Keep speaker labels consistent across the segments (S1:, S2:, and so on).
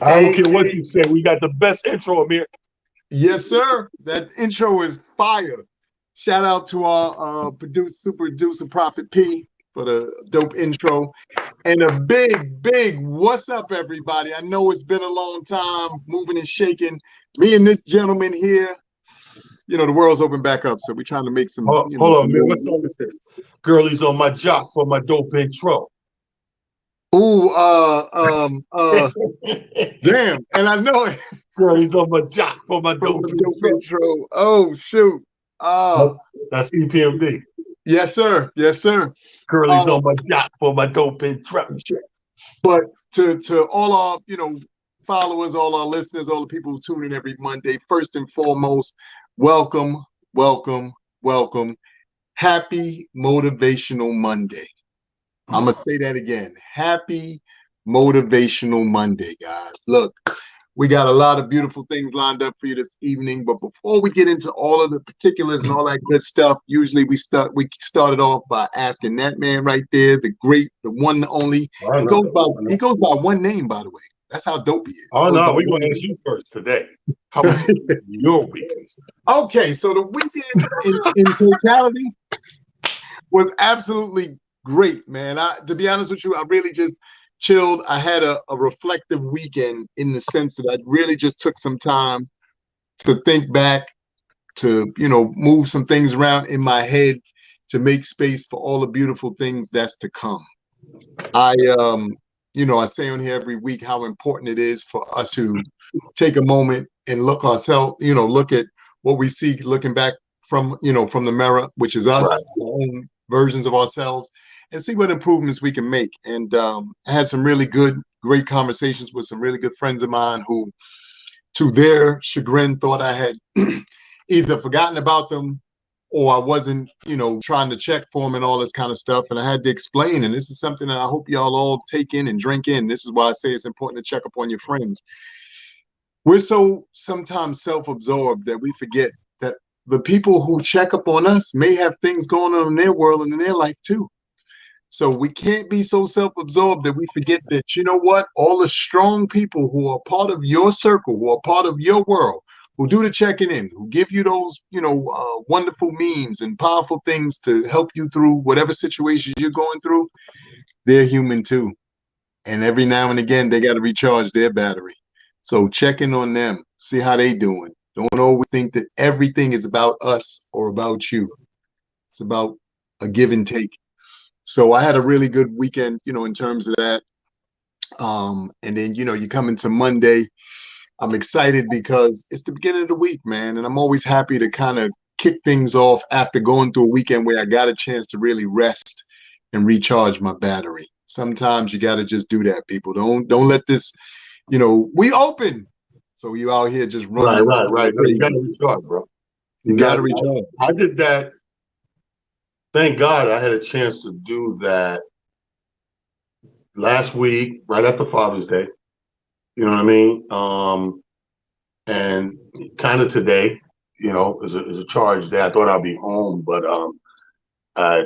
S1: I don't care what you say. We got the best intro, Amir.
S2: Yes, sir. That intro is fire. Shout out to our super producer, Prophet P, for the dope intro. And a big what's up, everybody? I know it's been a long time moving and shaking. Me and this gentleman here, the world's opened back up, so we're trying to make some,
S1: Hold on,
S2: some
S1: Amir. What
S2: moves.
S1: song is this? Girlie's on my jock for my dope intro.
S2: Ooh, damn. And I know it.
S1: Girlie's on my jock for my dope
S2: intro. Oh, shoot.
S1: That's EPMD.
S2: Yes, sir. Yes, sir.
S1: Girlie's on my jock for my dope intro.
S2: But to all our, followers, all our listeners, all the people who tune in every Monday, first and foremost, welcome. Happy Motivational Monday. I'm going to say that again. Happy Motivational Monday, guys. Look, we got a lot of beautiful things lined up for you this evening. But before we get into all of the particulars and all that good stuff, usually we started off by asking that man right there, the great, the one, the only. He goes by one name, by the way. That's how dope he is.
S1: Oh no, we're gonna ask you first today. How was your weekend?
S2: Okay, so the weekend in totality was absolutely great, man. To be honest with you, I really just chilled. I had a reflective weekend in the sense that I really just took some time to think back, to move some things around in my head, to make space for all the beautiful things that's to come. I say on here every week how important it is for us to take a moment and look at what we see, looking back from the mirror, which is us, right, our own versions of ourselves, and see what improvements we can make. And I had some really great conversations with some really good friends of mine who, to their chagrin, thought I had either forgotten about them or I wasn't, trying to check for them and all this kind of stuff. And I had to explain, and this is something that I hope y'all all take in and drink in. This is why I say it's important to check up on your friends. We're so sometimes self-absorbed that we forget that the people who check up on us may have things going on in their world and in their life too. So we can't be so self-absorbed that we forget that, all the strong people who are part of your circle, who are part of your world, who do the checking in, who give you those, wonderful memes and powerful things to help you through whatever situation you're going through, they're human too. And every now and again, they got to recharge their battery. So check in on them, see how they doing. Don't always think that everything is about us or about you. It's about a give and take. So I had a really good weekend, in terms of that. And then, you come into Monday. I'm excited because it's the beginning of the week, man. And I'm always happy to kind of kick things off after going through a weekend where I got a chance to really rest and recharge my battery. Sometimes you got to just do that, people. Don't let this, we open. So you out here just running.
S1: Right. You got to recharge, bro.
S2: You got to recharge.
S1: I did that. Thank God I had a chance to do that last week, right after Father's Day. You know what I mean? And kind of today, is a charge day. I thought I'd be home, but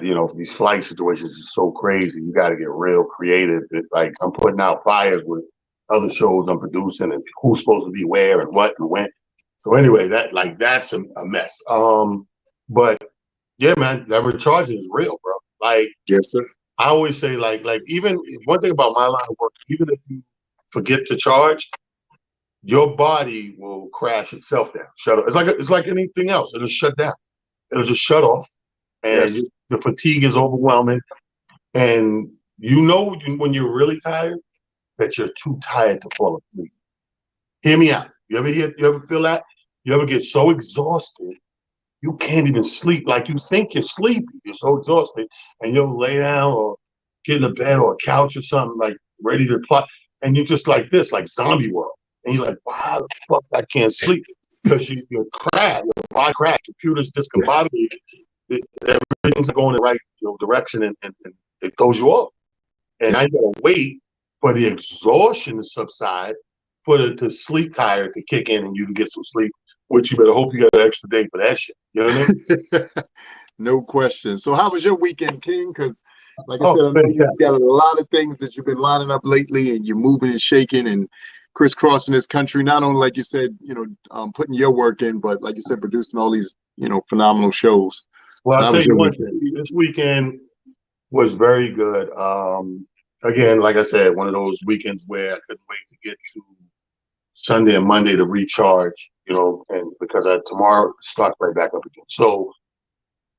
S1: these flight situations is so crazy. You got to get real creative. Like I'm putting out fires with other shows I'm producing and who's supposed to be where and what and when. So anyway, that's a mess. But yeah, man, that recharging is real, bro. Like,
S2: yes, sir.
S1: I always say, like even one thing about my line of work, even if you forget to charge, your body will crash itself down. Shut off. It's like anything else. It'll shut down. It'll just shut off, and the fatigue is overwhelming. And when you're really tired, that you're too tired to fall asleep. Hear me out. You ever feel that? You ever get so exhausted you can't even sleep? Like you think you're sleepy. You're so exhausted, and you'll lay down or get in a bed or a couch or something, like ready to plot, and you're just like this, like zombie world. And you're like, wow, the fuck, I can't sleep because you're cracked, your body cracked, computer's discombobulated, everything's going in the right direction, and it throws you off. And I gotta wait for the exhaustion to subside, for the sleep tired to kick in, and you can get some sleep. Which you better hope you got an extra day for that shit. You know what I mean?
S2: No question. So how was your weekend, King? Because like I said, I know you've got a lot of things that you've been lining up lately, and you're moving and shaking, and crisscrossing this country, not only like you said, putting your work in, but like you said, producing all these, phenomenal shows.
S1: Well,
S2: So
S1: I'll
S2: that
S1: tell
S2: was
S1: you
S2: your
S1: one
S2: weekend.
S1: thing. This weekend was very good. Again, like I said, one of those weekends where I couldn't wait to get to Sunday and Monday to recharge, and because tomorrow starts right back up again. So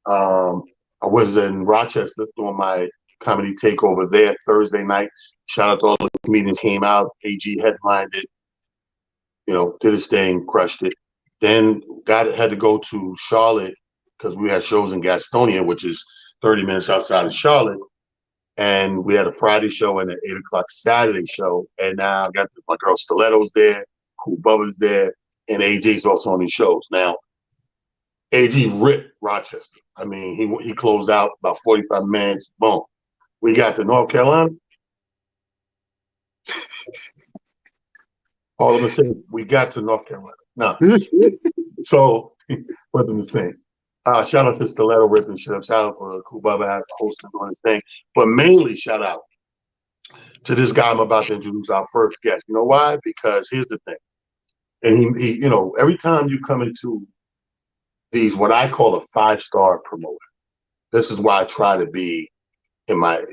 S1: I was in Rochester doing my comedy takeover there Thursday night. Shout out to all the comedians came out. AG headlined it, did his thing, crushed it. Then had to go to Charlotte because we had shows in Gastonia, which is 30 minutes outside of Charlotte. And we had a Friday show and an 8 o'clock Saturday show. And now I got my girl Stiletto's there, Cool Bubba's there, and AJ's also on these shows. Now, AG ripped Rochester. I mean, he closed out about 45 minutes. Boom. We got to North Carolina. All of a sudden, we got to North Carolina. No. So, what's the mistake? Shout out to Stiletto ripping shit up. Shout out to Cool Bubba hosting doing his thing. But mainly shout out to this guy I'm about to introduce, our first guest. You know why? Because here's the thing. And he every time you come into these, what I call a 5-star promoter, this is why I try to be in my,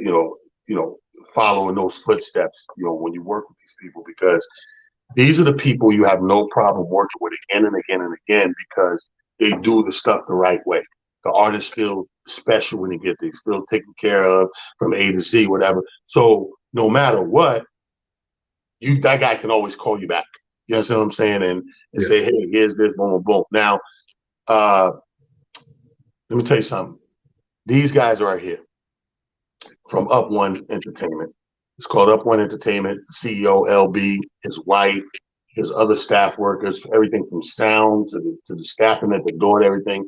S1: following those footsteps, when you work with these people, because these are the people you have no problem working with again and again and again because they do the stuff the right way. The artists feel special when they get these, feel taken care of from A to Z, whatever. So no matter what, that guy can always call you back. You understand what I'm saying? And say, hey, here's this, boom, boom, boom. Now, let me tell you something. These guys are here from Up One Entertainment. It's called Up One Entertainment. CEO LB, his wife, his other staff workers, everything from sound to the staffing at the door, everything.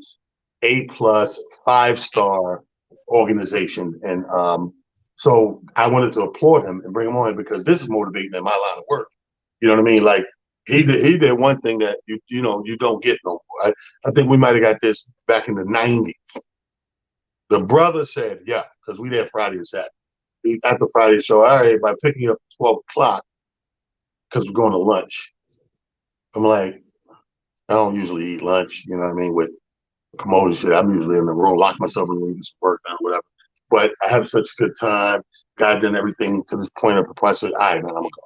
S1: A+, 5-star organization, and so I wanted to applaud him and bring him on because this is motivating in my line of work. You know what I mean? Like he did one thing that you don't get no more. I think we might have got this back in the 90s. The brother said, yeah, because we there Friday and Saturday. After Friday's show, all right, by picking up 12 o'clock, because we're going to lunch. I'm like, I don't usually eat lunch, you know what I mean, with commodity shit. I'm usually in the room, lock myself in the room, just work down, whatever. But I have such a good time. God done everything to this point of the point. I said, all right, man, I'm going to go.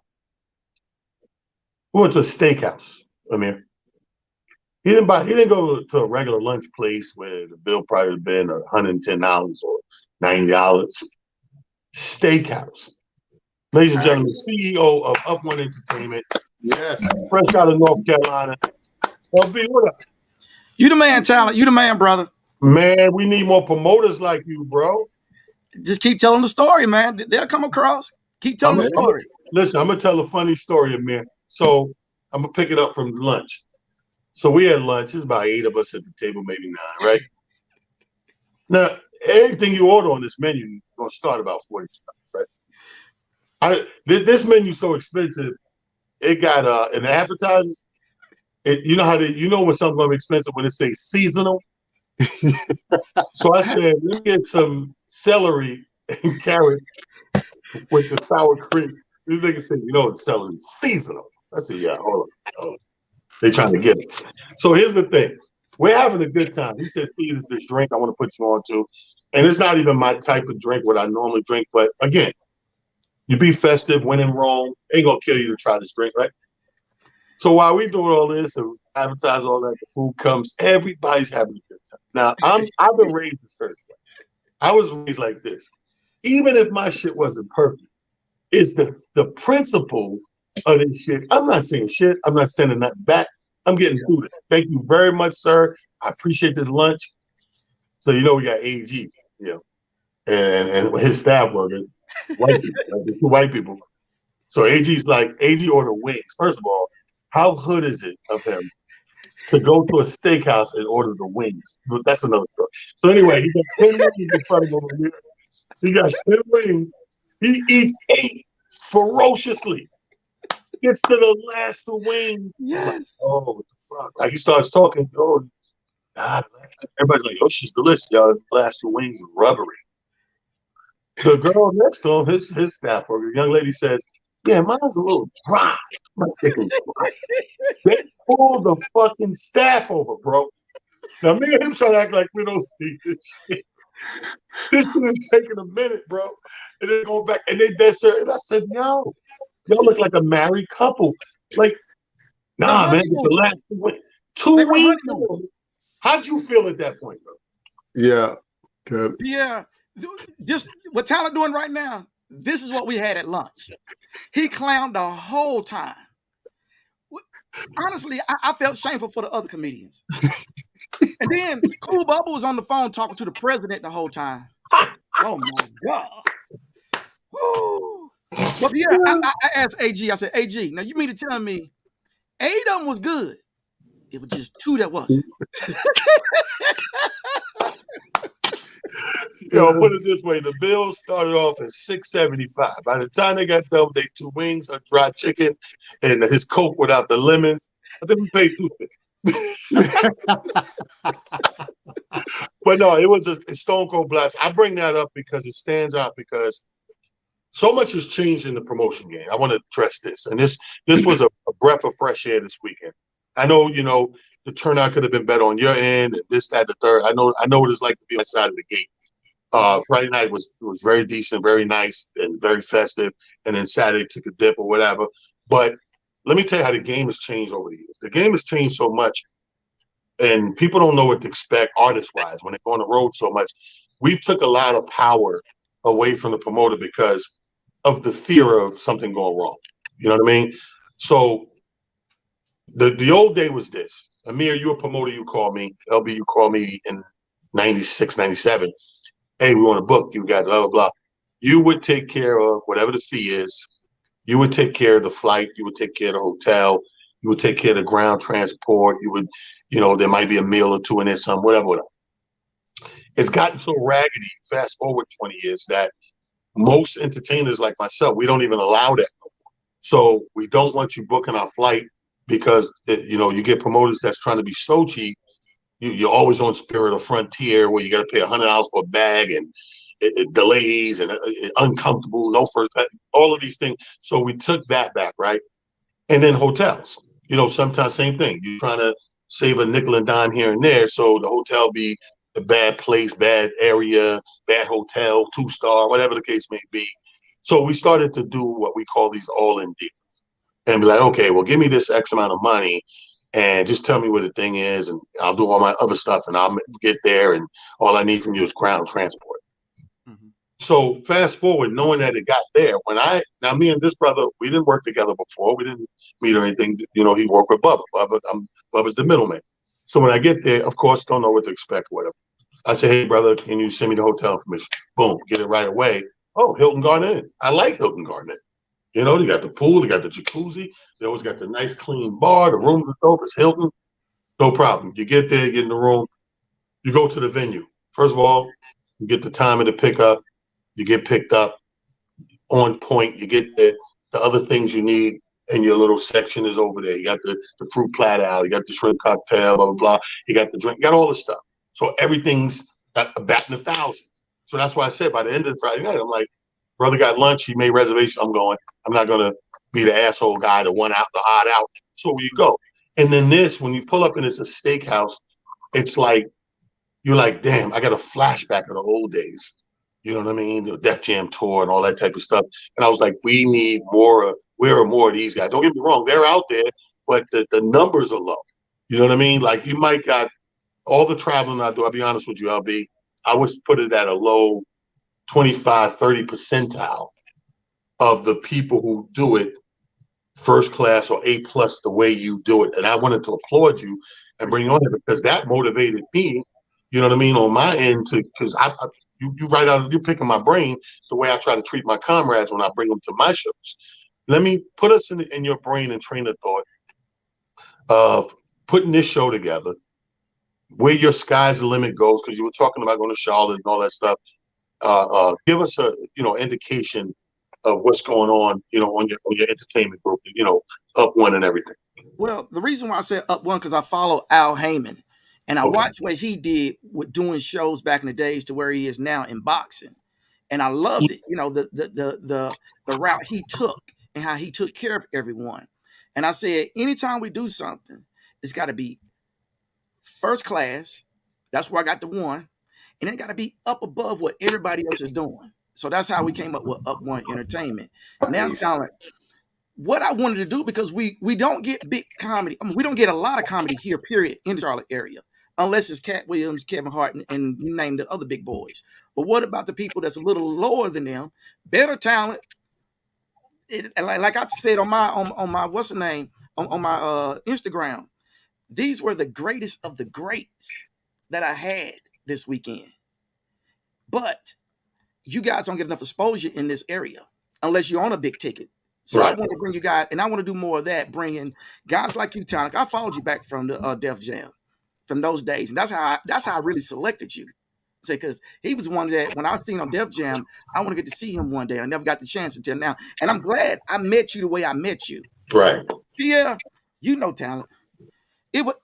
S1: We went to a steakhouse, Amir. He didn't go to a regular lunch place where the bill probably would have been $110 or $90. Steakhouse. Ladies and gentlemen, CEO of Up One Entertainment.
S2: Yes.
S1: Fresh out of North Carolina. LB, what up?
S3: You the man, talent. You the man, brother.
S1: Man, we need more promoters like you, bro.
S3: Just keep telling the story, man. They'll come across. Keep telling the story.
S1: Listen, I'm going to tell a funny story, Amir. So I'm going to pick it up from lunch. So we had lunch. There's about 8 of us at the table, maybe 9, right? Now, everything you order on this menu is going to start about $40, right? This menu's so expensive. It got an appetizers. You know when something's going to be expensive when it says seasonal. So I said, let me get some celery and carrots with the sour cream. These niggas said, the celery seasonal. I said, yeah, hold on. They trying to get it. So here's the thing. We're having a good time. He said, Steve, it's this drink I want to put you on to. And it's not even my type of drink, what I normally drink. But again, you be festive, when in Rome. Ain't going to kill you to try this drink, right? So while we doing all this and advertise all that, the food comes, everybody's having a good time. Now, I've been raised a certain way. I was raised like this. Even if my shit wasn't perfect, it's the principle of this shit. I'm not saying shit. I'm not sending nothing back. I'm getting through this. Thank you very much, sir. I appreciate this lunch. So we got AG, and his staff worker, white people, like the 2 white people. So AG ordered wings. First of all, how hood is it of him to go to a steakhouse and order the wings? But that's another story. So anyway, he got 10 wings in front of him. He got 10 wings. He eats 8 ferociously. Gets to the last 2 wings.
S3: Yes.
S1: Like, oh, what the fuck? Like he starts talking. Oh, God. Everybody's like, oh, she's delicious. Y'all, the last 2 wings are rubbery. The girl next to him, his staff worker, young lady says, Yeah, mine's a little dry. My chicken's dry. They pulled the fucking staff over, bro. Now me and him trying to act like we don't see this shit. This shit is taking a minute, bro. And then going back and they dead serious. And I said, yo, y'all look like a married couple. Like,
S3: The
S1: nah, man, it's the
S3: honeymoon.
S1: last 2 weeks.
S3: They
S1: 2
S3: were
S1: weeks.
S3: honeymoon.
S1: How'd you feel at that point, bro?
S2: Yeah. Good.
S3: Yeah. Just what Tyler doing right now, this is what we had at lunch. He clowned the whole time. Honestly, I felt shameful for the other comedians. And then Cool Bubba was on the phone talking to the president the whole time. Oh my God. Woo. But yeah, I asked AG, I said, AG, now you mean to tell me 8 of them was good? It was just 2 that wasn't.
S1: Yo, put it this way: the bill started off at $6.75. By the time they got done with their 2 wings, a dry chicken, and his Coke without the lemons, I think we paid $2.50. But no, it was a stone cold blast. I bring that up because it stands out because so much has changed in the promotion game. I want to address this, and this was a breath of fresh air this weekend. I know, the turnout could have been better on your end, and this, that, the third. I know what it's like to be on the side of the gate. Friday night was very decent, very nice, and very festive. And then Saturday took a dip or whatever. But let me tell you how the game has changed over the years. The game has changed so much, and people don't know what to expect artist-wise when they go on the road so much. We've took a lot of power away from the promoter because of the fear of something going wrong. You know what I mean? So the old day was this. Amir, you a promoter, you call me. LB, you call me in 96, 97. Hey, we want to book, you got blah, blah, blah. You would take care of whatever the fee is. You would take care of the flight. You would take care of the hotel. You would take care of the ground transport. You would, there might be a meal or two in there, some, whatever. It's gotten so raggedy, fast forward 20 years, that most entertainers like myself, we don't even allow that. So we don't want you booking our flight because, you get promoters that's trying to be so cheap. You're always on Spirit or Frontier where you got to pay $100 for a bag and it delays and uncomfortable, no first, all of these things. So we took that back, right? And then hotels, sometimes same thing. You're trying to save a nickel and dime here and there. So the hotel be a bad place, bad area, bad hotel, 2-star, whatever the case may be. So we started to do what we call these all-in deals and be like, okay, well, give me this X amount of money and just tell me what the thing is, and I'll do all my other stuff, and I'll get there, and all I need from you is ground transport. Mm-hmm. So fast forward, knowing that it got there, now me and this brother, we didn't work together before. We didn't meet or anything. He worked with Bubba. Bubba's the middleman. So when I get there, of course, don't know what to expect, whatever. I say, hey, brother, can you send me the hotel information? Boom, get it right away. Oh, Hilton Garden Inn. I like Hilton Garden Inn. They got the pool, they got the jacuzzi, they always got the nice clean bar, the rooms are dope, it's Hilton. No problem. You get there, get in the room, you go to the venue. First of all, you get the time of the pickup, you get picked up on point, you get the other things you need, and your little section is over there. You got the fruit platter out, you got the shrimp cocktail, blah, blah, blah. You got the drink, you got all the stuff. So everything's a bat in 1,000. So that's why I said by the end of Friday night, I'm like, brother got lunch, he made reservation, I'm going. I'm not going to be the asshole guy, the one out, the odd out. So you go. And then when you pull up and it's a steakhouse, it's like, you're like, damn, I got a flashback of the old days. You know what I mean? The Def Jam tour and all that type of stuff. And I was like, we need more. Where are more of these guys? Don't get me wrong, they're out there, but the numbers are low. You know what I mean? Like you might got all the traveling I do. I'll be honest with you, LB. I would put it at a low 25, 30 percentile of the people who do it first class or A+ the way you do it. And I wanted to applaud you and bring you on it because that motivated me, you know what I mean, on my end because you right out, you're picking my brain the way I try to treat my comrades when I bring them to my shows. Let me put us in your brain and train of thought of putting this show together, where your sky's the limit goes, because you were talking about going to Charlotte and all that stuff. Give us a indication of what's going on, on your entertainment group, Up One and everything.
S3: Well, the reason why I said Up One because I follow Al Heyman, and I watched what he did with doing shows back in the days to where he is now in boxing, and I loved it. The route he took and how he took care of everyone. And I said, anytime we do something, it's got to be first class. That's where I got the one. And it got to be up above what everybody else is doing. So that's how we came up with Up One Entertainment. Now, talent, what I wanted to do, because we don't get big comedy. I mean, we don't get a lot of comedy here, period, in the Charlotte area, unless it's Cat Williams, Kevin Hart, and you name the other big boys. But what about the people that's a little lower than them, better talent? Like I said on my what's the name on my Instagram, these were the greatest of the greats that I had this weekend. But you guys don't get enough exposure in this area unless you're on a big ticket. So I want to bring you guys, and I want to do more of that, bringing guys like you, Talent. I followed you back from the Def Jam, from those days, and that's how I really selected you. Because he was one that when I was seeing on Def Jam, I want to get to see him one day. I never got the chance until now, and I'm glad I met you the way I met you.
S1: Right.
S3: Yeah, you know, Talent. It was.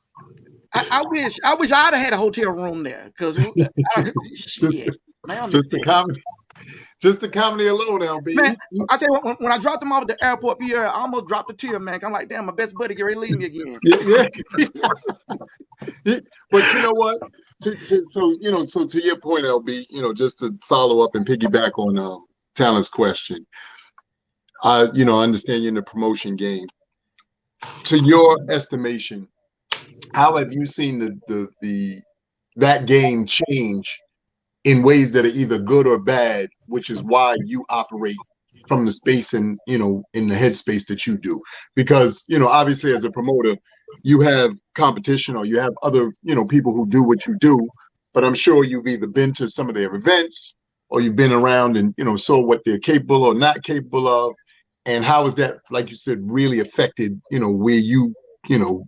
S3: I wish I'd have had a hotel room there, because shit, man,
S2: just the comedy alone, LB.
S3: Man, I tell you what, when I dropped him off at the airport, Pierre, I almost dropped a tear, man. I'm like, damn, my best buddy get ready to leave me again.
S2: Yeah. But you know what? So to your point, LB, just to follow up and piggyback on Talent's question, I understand you're in the promotion game. To your estimation, how have you seen that game change in ways that are either good or bad, which is why you operate from the space and, in the headspace that you do? Because, obviously as a promoter, you have competition or you have other, people who do what you do, but I'm sure you've either been to some of their events or you've been around and, saw what they're capable or not capable of. And how is that, like you said, really affected, where you,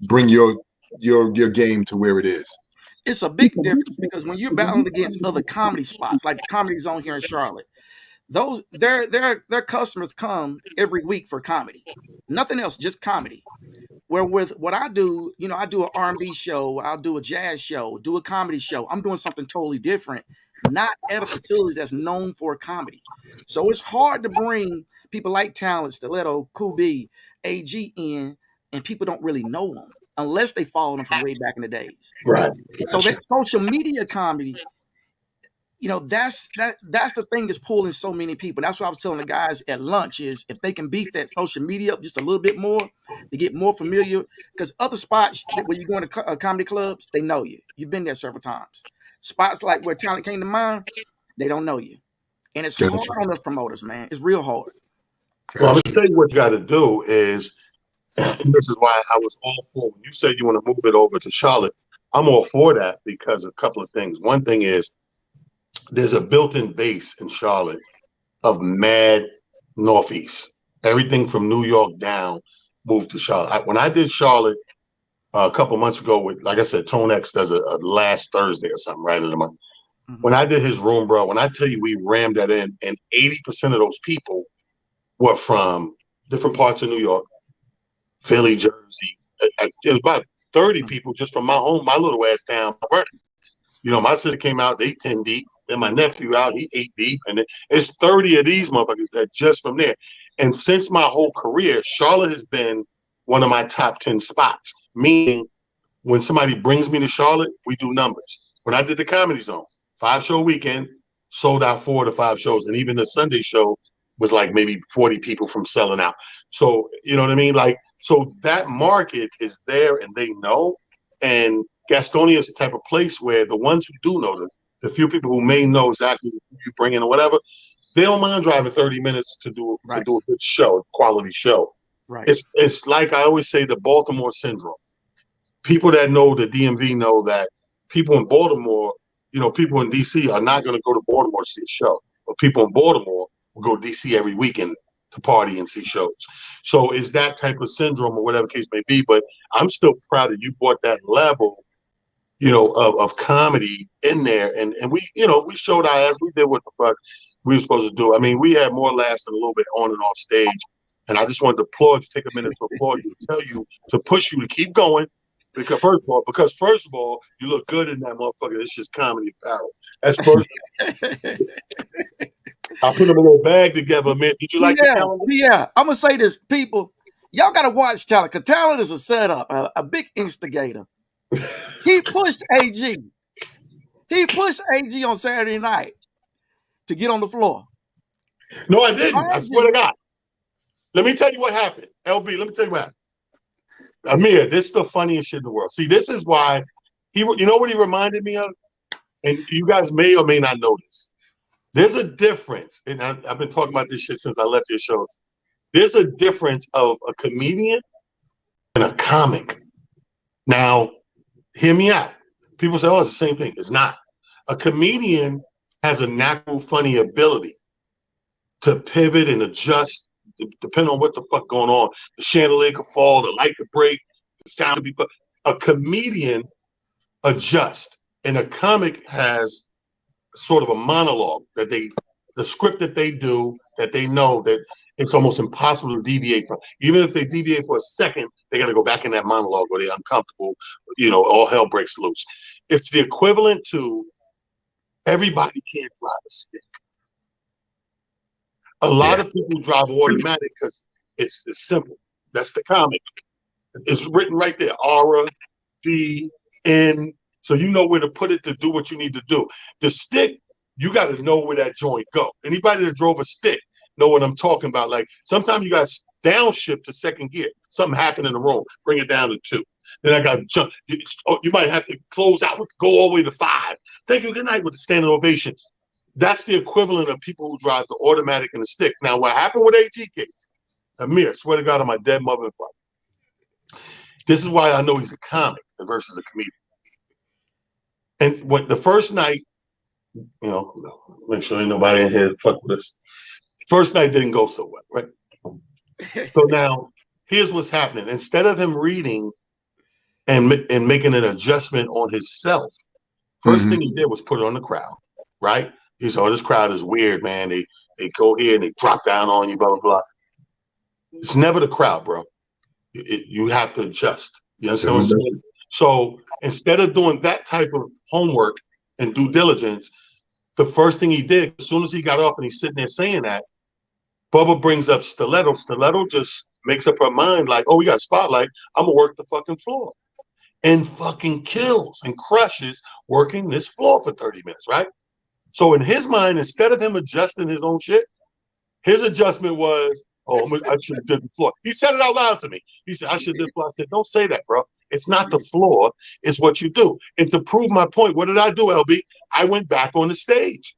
S2: bring your game to where it is?
S3: It's a big difference, because when you're battling against other comedy spots, like the Comedy Zone here in Charlotte, their customers come every week for comedy, nothing else, just comedy. Where with what I do, I do an R&B show, I'll do a jazz show, do a comedy show. I'm doing something totally different, not at a facility that's known for comedy. So it's hard to bring people like Talent, Stiletto, Cool B, AG in, and people don't really know them unless they follow them from way back in the days.
S1: Right.
S3: So that social media comedy, that's the thing that's pulling so many people. That's what I was telling the guys at lunch, is if they can beef that social media up just a little bit more to get more familiar, because other spots where you go into comedy clubs, they know you. You've been there several times. Spots like where Talent came to mind, they don't know you. And it's hard on us promoters, man. It's real hard.
S1: Well, I'm going to tell you what you got to do is, and this is why I was all for, when you said you want to move it over to Charlotte, I'm all for that because of a couple of things. One thing is, there's a built-in base in Charlotte of mad Northeast. Everything from New York down moved to Charlotte. When I did Charlotte a couple months ago with, like I said, Tone X does a last Thursday or something, right in the month. Mm-hmm. When I did his room, bro, when I tell you we rammed that in, and 80% of those people were from different parts of New York, Philly, Jersey. It was about 30 people just from my little ass town. My sister came out, they 10 deep. Then my nephew out, he 8 deep. And it's 30 of these motherfuckers that just from there. And since my whole career, Charlotte has been one of my top 10 spots. Meaning, when somebody brings me to Charlotte, we do numbers. When I did the Comedy Zone, 5-show weekend, sold out 4 to 5 shows. And even the Sunday show was like maybe 40 people from selling out. So, you know what I mean? So that market is there and they know. And Gastonia is the type of place where the ones who do know, the few people who may know exactly who you bring in or whatever, they don't mind driving 30 minutes to do a good show, quality show.
S3: Right.
S1: It's like I always say, the Baltimore syndrome. People that know the DMV know that people in Baltimore, people in DC are not going to go to Baltimore to see a show, but people in Baltimore will go to DC every weekend to party and see shows. So it's that type of syndrome or whatever case may be. But I'm still proud that you brought that level, of comedy in there. And we, we showed our ass. We did what the fuck we were supposed to do. I mean, we had more laughs than a little bit on and off stage. And I just wanted to applaud you, take a minute to applaud you, to tell you, to push you to keep going. Because first of all, you look good in that motherfucker. It's just comedy apparel. That's first. I put them in a little bag together, man. Did you like the calendar?
S3: Yeah. I'm gonna say this, people. Y'all gotta watch Talent, because Talent is a setup, a big instigator. He pushed AG. He pushed AG on Saturday night to get on the floor.
S1: No, I didn't. I swear to God. Let me tell you what happened. LB, let me tell you what happened. Amir, this is the funniest shit in the world. See, this is why you know what he reminded me of? And you guys may or may not know this. There's a difference, and I've been talking about this shit since I left your shows. There's a difference of a comedian and a comic. Now, hear me out. People say, oh, it's the same thing. It's not. A comedian has a natural funny ability to pivot and adjust depending on what the fuck going on. The chandelier could fall, the light could break, the sound could be. A comedian adjusts, and a comic has sort of a monologue that the script that they do, that they know that it's almost impossible to deviate from. Even if they deviate for a second, they got to go back in that monologue where they're uncomfortable. You know, all hell breaks loose. It's the equivalent to everybody can't drive a stick. A lot of people drive automatic because it's simple. That's the comic. It's written right there. Aura, D, N. So you know where to put it to do what you need to do. The stick, you got to know where that joint go. Anybody that drove a stick know what I'm talking about. Like sometimes you got to downshift to second gear. Something happened in the room. Bring it down to 2. Then I got to jump. You might have to close out. Go all the way to 5. Thank you. Good night with the standing ovation. That's the equivalent of people who drive the automatic and the stick. Now, what happened with AG case? Amir, swear to God on my dead mother and father. This is why I know he's a comic versus a comedian. And when the first night, you know, make sure ain't nobody in here fuck with us. First night didn't go so well, right? So now, here's what's happening. Instead of him reading and making an adjustment on himself, first thing he did was put it on the crowd, right? He said, oh, this crowd is weird, man. They go here and they drop down on you, blah, blah, blah. It's never the crowd, bro. You have to adjust. You understand what I'm saying? So instead of doing that type of homework and due diligence, the first thing he did, as soon as he got off and he's sitting there saying that, Bubba brings up Stiletto. Stiletto just makes up her mind like, oh, we got a spotlight. I'm going to work the fucking floor. And fucking kills and crushes working this floor for 30 minutes, right? So in his mind, instead of him adjusting his own shit, his adjustment was, oh, I should have did the floor. He said it out loud to me. He said, I should have did the floor. I said, don't say that, bro. It's not the floor. It's what you do. And to prove my point, what did I do, LB? I went back on the stage.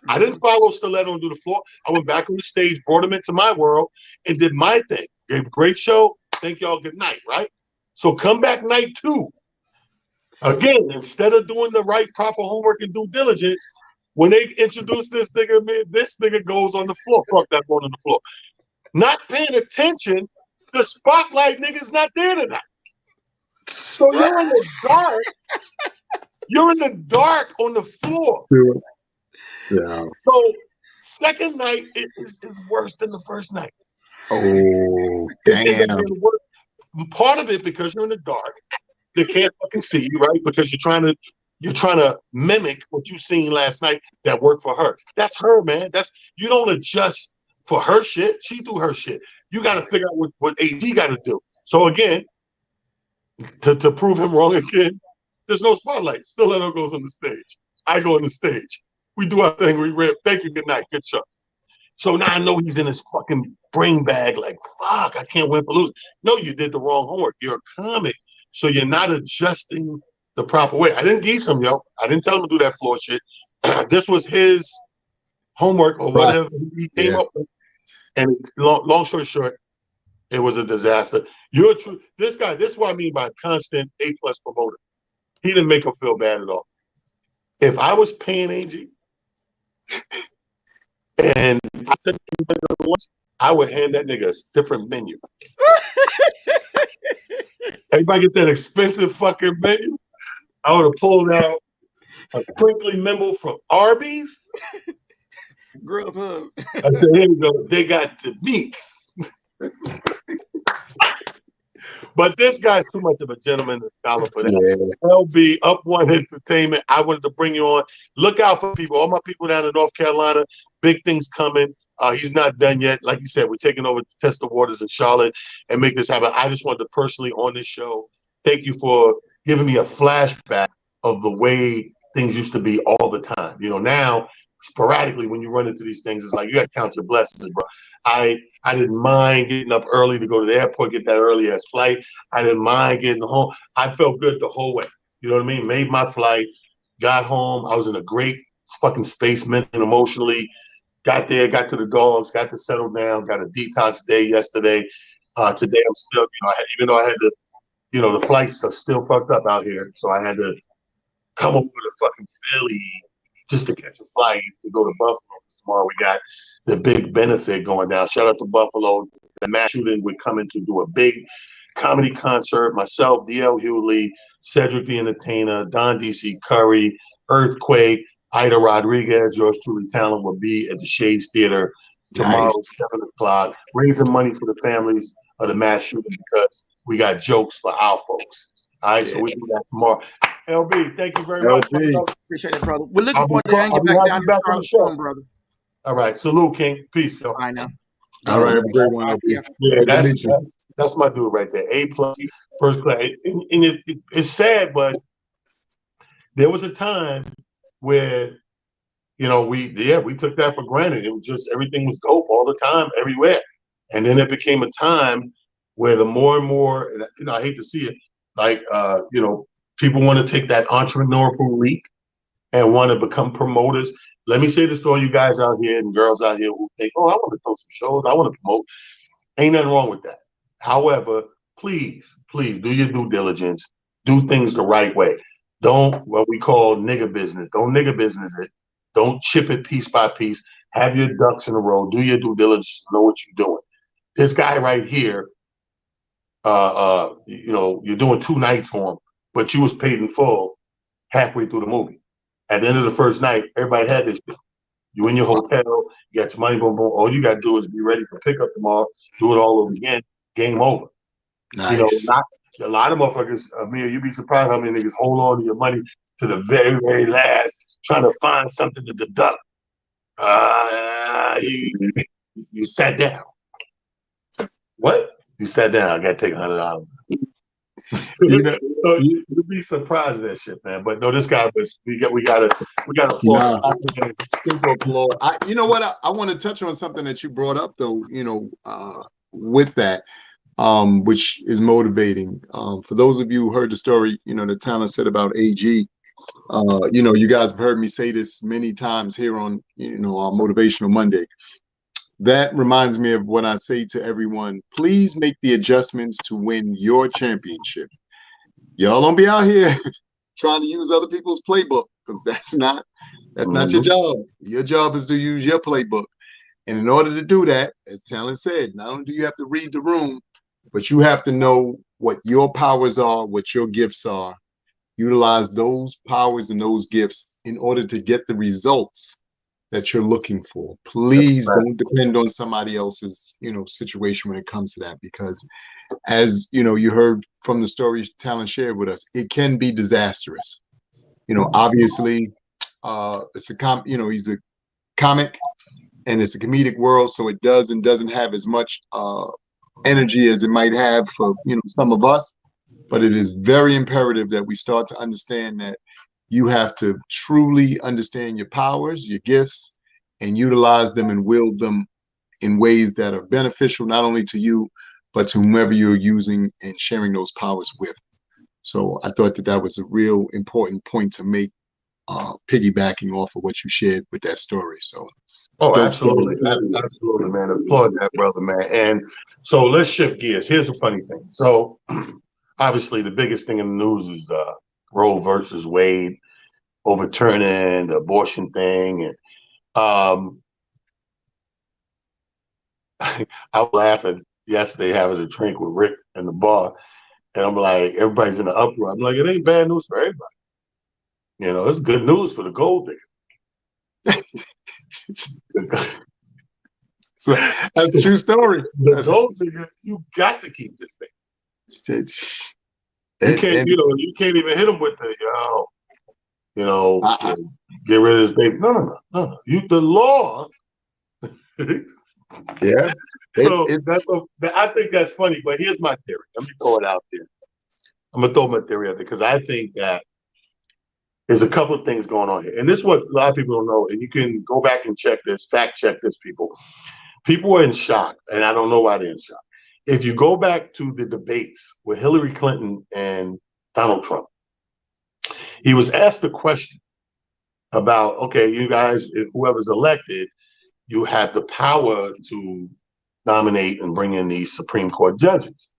S1: I didn't follow Stiletto and do the floor. I went back on the stage, brought him into my world, and did my thing. Gave a great show. Thank y'all. Good night, right? So come back night 2. Again, instead of doing the right proper homework and due diligence, when they introduce this nigga goes on the floor. Fuck that going on the floor. Not paying attention, the spotlight nigga's not there tonight. So you're in the dark. You're in the dark on the floor.
S2: Yeah.
S1: So second night is worse than the first night.
S2: Oh, damn.
S1: Part of it because you're in the dark. They can't fucking see you, right? Because you're trying to mimic what you seen last night that worked for her. That's her, man. You don't adjust for her shit. She do her shit. You got to figure out what AD got to do. So again, to prove him wrong again, there's no spotlight. Stiletto goes on the stage. I go on the stage. We do our thing. We rip. Thank you. Good night. Good show. So now I know he's in his fucking brain bag like, fuck, I can't win for losing. No, you did the wrong homework. You're a comic. So you're not adjusting the proper way. I didn't geese him, yo. I didn't tell him to do that floor shit. This was his homework or whatever he came up with. And long story short, it was a disaster. You're true. This guy, this is what I mean by constant A+ promoter. He didn't make him feel bad at all. If I was paying AG and I said I would hand that nigga a different menu. Everybody get that expensive fucking menu. I would have pulled out a crinkly memo from Arby's.
S3: Grubhub.
S1: I said, here we go. They got the meats. But this guy's too much of a gentleman and scholar for that. LB, Up One Entertainment. I wanted to bring you on. Look out for people. All my people down in North Carolina. Big things coming. He's not done yet. Like you said, we're taking over to test the waters in Charlotte and make this happen. I just wanted to personally on this show thank you for giving me a flashback of the way things used to be all the time. You know, now sporadically when you run into these things, it's like you got to count your blessings, bro. I didn't mind getting up early to go to the airport, get that early ass flight. I didn't mind getting home. I felt good the whole way. You know what I mean? Made my flight, got home. I was in a great fucking space, mentally and emotionally. Got there, got to the dogs, got to settle down, got a detox day yesterday. Today I'm still, even though I had to, the flights are still fucked up out here. So I had to come over to fucking Philly just to catch a flight to go to Buffalo. Tomorrow we got the big benefit going down. Shout out to Buffalo. The mass shooting would come in to do a big comedy concert. Myself, DL Hewley, Cedric the Entertainer, Don DC Curry, Earthquake, Ida Rodriguez, yours truly talent will be at the Shades Theater tomorrow,
S2: Nice.
S1: 7 o'clock, raising money for the families of the mass shooting because we got jokes for our folks. All right, so we do that tomorrow. LB, thank you very much.
S2: LB.
S3: Appreciate it, brother. We're looking forward to having you back down in Charlotte soon, brother.
S1: All right, salute, King. Peace, yo.
S3: All right, now.
S2: All right, have a great one, LB.
S1: Yeah, that's my dude right there. A+, first class. And it's sad, but there was a time where we took that for granted. It was just everything was dope all the time, everywhere. And then it became a time where the more and more, I hate to see it, like people want to take that entrepreneurial leap and want to become promoters. Let me say this to all you guys out here and girls out here who think, oh, I want to throw some shows, I want to promote. Ain't nothing wrong with that. However, please do your due diligence. Do things the right way. Don't what we call nigga business. Don't nigga business it. Don't chip it piece by piece. Have your ducks in a row. Do your due diligence. Know what you're doing. This guy right here, you're doing 2 nights for him, but you was paid in full halfway through the movie. At the end of the first night, everybody had this shit. You in your hotel, you got your money, boom, boom. All you got to do is be ready for pickup tomorrow, do it all over again, game over.
S2: Nice.
S1: A lot of motherfuckers, Amir, you'd be surprised how many niggas hold on to your money to the very, very last, trying to find something to deduct. You sat down. What? You sat down. I got to take $100. So you'd be surprised at that shit, man. But no, this guy was. We got to
S2: applaud. You know what? I want to touch on something that you brought up, though. With that, which is motivating. For those of you who heard the story, the talent said about AG. You guys have heard me say this many times here on our Motivational Monday. That reminds me of what I say to everyone: please make the adjustments to win your championship. Y'all don't be out here trying to use other people's playbook, because that's not your job. Your job is to use your playbook. And in order to do that, as Talon said, not only do you have to read the room, but you have to know what your powers are, what your gifts are. Utilize those powers and those gifts in order to get the results that you're looking for. Please don't depend on somebody else's, situation when it comes to that, because as you heard from the stories Talon shared with us, it can be disastrous. Obviously, it's he's a comic and it's a comedic world, so it does and doesn't have as much energy as it might have for some of us. But it is very imperative that we start to understand that you have to truly understand your powers, your gifts, and utilize them and wield them in ways that are beneficial not only to you, but to whomever you're using and sharing those powers with. So I thought that was a real important point to make, piggybacking off of what you shared with that story. So,
S1: absolutely, absolutely, man. Applaud that, brother, man. And so let's shift gears. Here's the funny thing. So obviously, the biggest thing in the news is Roe versus Wade overturning the abortion thing, and I was laughing yesterday having a drink with Rick in the bar, and I'm like, everybody's in the uproar. I'm like, it ain't bad news for everybody. It's good news for the gold digger.
S2: So that's a true story.
S1: The gold digger, you got to keep this thing. You can't even hit him with the get rid of this baby. No. The law
S2: Yeah.
S1: So
S2: It,
S1: I think that's funny. But here's my theory. Let me throw it out there. I'm gonna throw my theory out there because I think that there's a couple of things going on here, and this is what a lot of people don't know. And you can go back and check this, fact check this, people. People are in shock, and I don't know why they're in shock. If you go back to the debates with Hillary Clinton and Donald Trump, he was asked a question about, okay, you guys, whoever's elected, you have the power to nominate and bring in these Supreme Court judges.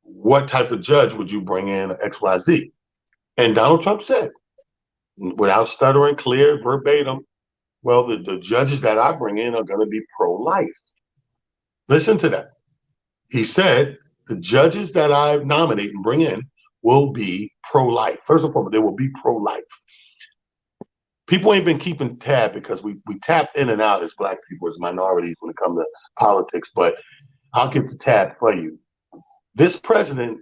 S1: What type of judge would you bring in XYZ? And Donald Trump said, without stuttering, clear, verbatim, well, the judges that I bring in are going to be pro-life. Listen to that. He said, the judges that I nominate and bring in will be pro-life. First and foremost, they will be pro-life. People ain't been keeping tab because we tap in and out as Black people, as minorities when it comes to politics, but I'll get the tab for you. This president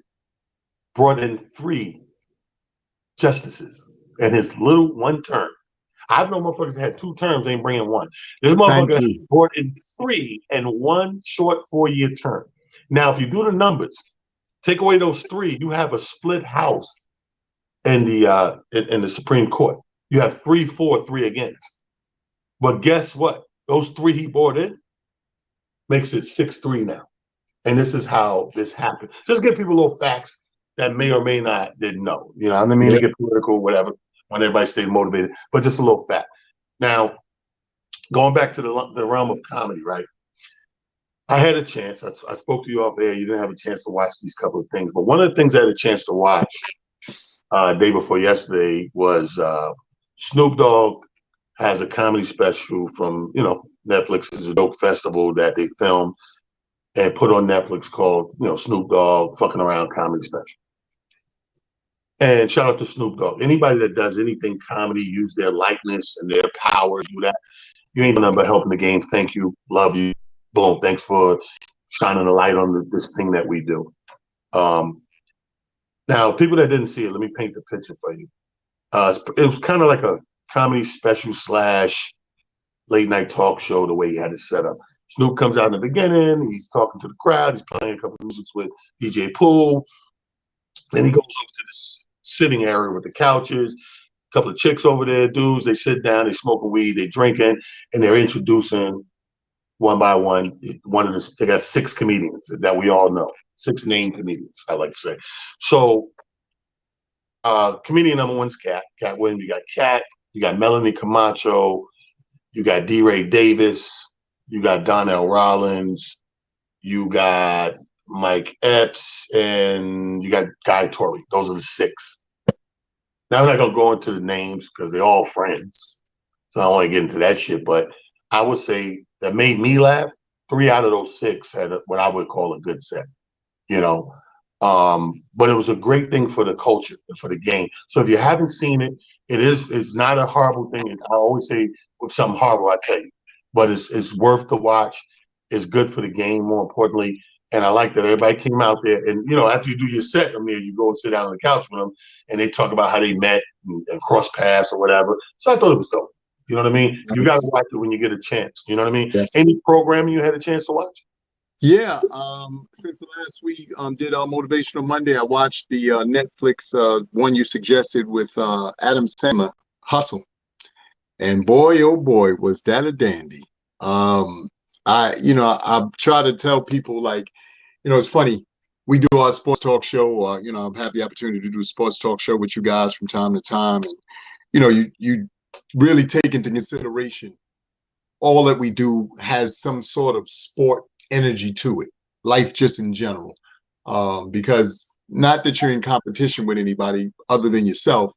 S1: brought in 3 justices in his little one term. I've known motherfuckers that had 2 terms, they ain't bringing 1. This motherfucker brought in 3 in 1 short 4-year term. Now, if you do the numbers, take away those 3, you have a split house in the Supreme Court. You have 3 for, 3 against. But guess what? Those 3 he brought in makes it 6-3 now. And this is how this happened. Just give people little facts that may or may not didn't know. You know what I mean? To get political, whatever, when everybody stays motivated. But just a little fact. Now, going back to the realm of comedy, right? I had a chance. I spoke to you off air. You didn't have a chance to watch these couple of things. But one of the things I had a chance to watch day before yesterday was Snoop Dogg has a comedy special from, Netflix. Is a dope festival that they filmed and put on Netflix called, Snoop Dogg Fucking Around Comedy Special. And shout out to Snoop Dogg. Anybody that does anything comedy, use their likeness and their power, do that. You ain't nothing but helping the game. Thank you. Love you. Boom. Thanks for shining a light on this thing that we do. Now, people that didn't see it, let me paint the picture for you. It was kind of like a comedy special / late night talk show, the way he had it set up. Snoop comes out in the beginning. He's talking to the crowd. He's playing a couple of music with DJ Pool. Then he goes over to this sitting area with the couches. A couple of chicks over there, dudes. They sit down. They smoking weed. They drinking, and they're introducing one by one. They got 6 comedians that we all know. 6 named comedians, I like to say. So, comedian number 1's Cat Williams. You got Cat. You got Melanie Camacho. You got D. Ray Davis. You got Donnell Rollins. You got Mike Epps, and you got Guy Torrey. Those are the 6. Now, I'm not going to go into the names because they're all friends. So I don't want to get into that shit. But I would say that made me laugh. 3 out of those 6 had what I would call a good set, But it was a great thing for the culture and for the game. So if you haven't seen it, it's not a horrible thing. I always say with something horrible, I tell you. But it's worth the watch. It's good for the game, more importantly. And I like that everybody came out there. And, after you do your set, Amir, you go and sit down on the couch with them, and they talk about how they met and cross paths or whatever. So I thought it was dope. You know what I mean? You got to watch it when you get a chance. You know what I mean? Yes. Any programming you had a chance to watch?
S2: Yeah. Since the last week did our Motivational Monday, I watched the Netflix one you suggested with Adam Sandler, Hustle. And boy, oh boy, was that a dandy. I try to tell people, like, it's funny. We do our sports talk show, I've had the opportunity to do a sports talk show with you guys from time to time. And, you really take into consideration all that we do has some sort of sport energy to it, life just in general. Because not that you're in competition with anybody other than yourself,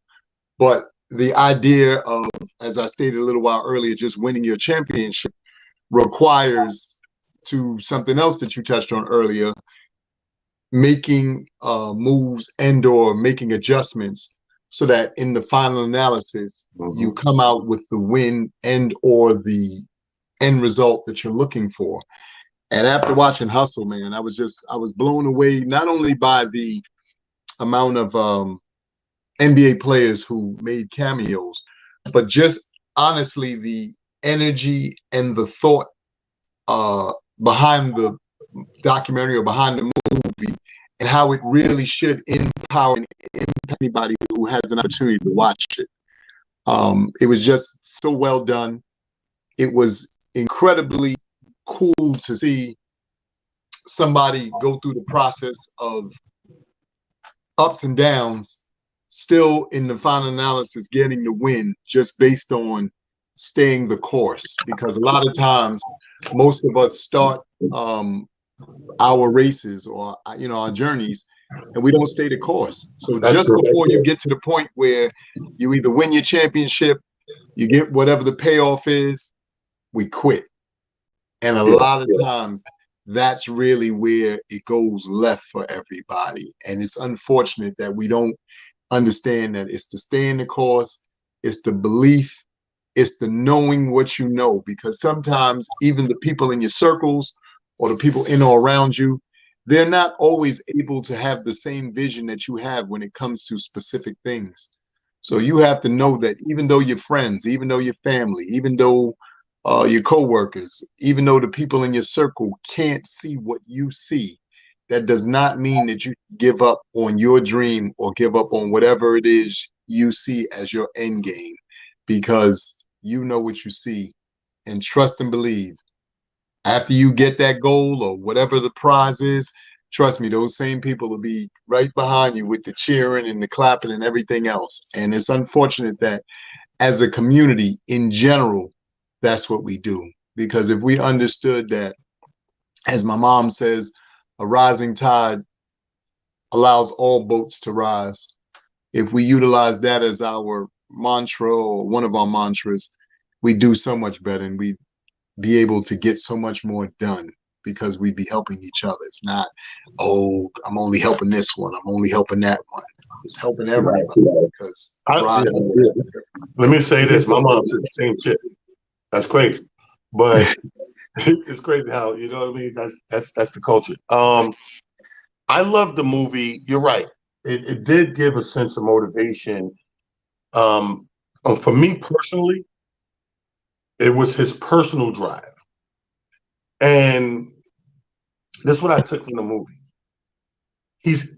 S2: but the idea of, as I stated a little while earlier, just winning your championship requires to something else that you touched on earlier, making moves and or making adjustments so that in the final analysis, you come out with the win and or the end result that you're looking for. And after watching Hustle, man, I was blown away, not only by the amount of NBA players who made cameos, but just honestly the energy and the thought behind the documentary or behind the movie, and how it really should empower and impact anybody who has an opportunity to watch it. It was just so well done. It was incredibly cool to see somebody go through the process of ups and downs, still in the final analysis getting the win just based on staying the course. Because a lot of times, most of us start our races or our journeys, and we don't stay the course. So just before you get to the point where you either win your championship, you get whatever the payoff is, we quit. And a lot of times that's really where it goes left for everybody. And it's unfortunate that we don't understand that it's the stay in the course, it's the belief, it's the knowing what you know. Because sometimes even the people in your circles or the people in or around you, they're not always able to have the same vision that you have when it comes to specific things. So you have to know that even though your friends, even though your family, even though your coworkers, even though the people in your circle can't see what you see, that does not mean that you give up on your dream or give up on whatever it is you see as your end game, because you know what you see. And trust and believe, after you get that goal or whatever the prize is, trust me, those same people will be right behind you with the cheering and the clapping and everything else. And it's unfortunate that as a community in general, that's what we do. Because if we understood that, as my mom says, a rising tide allows all boats to rise. If we utilize that as our mantra or one of our mantras, we do so much better, and we be able to get so much more done, because we'd be helping each other. It's not, oh, I'm only helping this one, I'm only helping that one. It's helping everybody. Because
S1: let me say this, my mom said the same shit. That's crazy. But it's crazy how, you know what I mean? That's the culture. I love the movie. You're right. It did give a sense of motivation. For me personally, it was his personal drive. And this is what I took from the movie. He's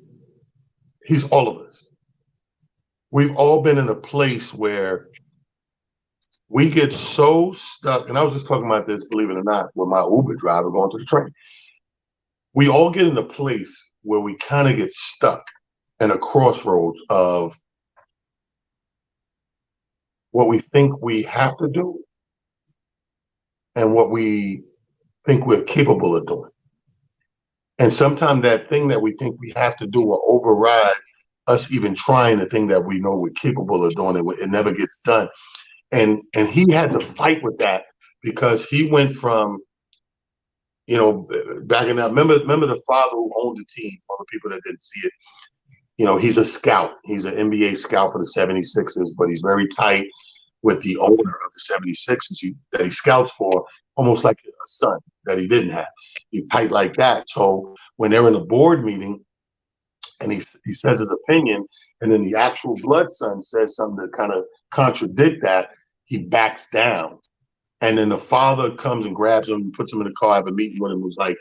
S1: all of us. We've all been in a place where we get so stuck. And I was just talking about this, believe it or not, with my Uber driver going to the train. We all get in a place where we kind of get stuck in a crossroads of what we think we have to do and what we think we're capable of doing. And sometimes that thing that we think we have to do will override us even trying the thing that we know we're capable of doing. It never gets done. And he had to fight with that, because he went from, back in that, remember the father who owned the team, for the people that didn't see it. He's a scout. He's an NBA scout for the 76ers, but he's very tight with the owner of the 76ers that he scouts for, almost like a son that he didn't have. He's tight like that. So when they're in a board meeting and he says his opinion, and then the actual blood son says something to kind of contradict that, he backs down. And then the father comes and grabs him and puts him in the car, have a meeting with him, was like,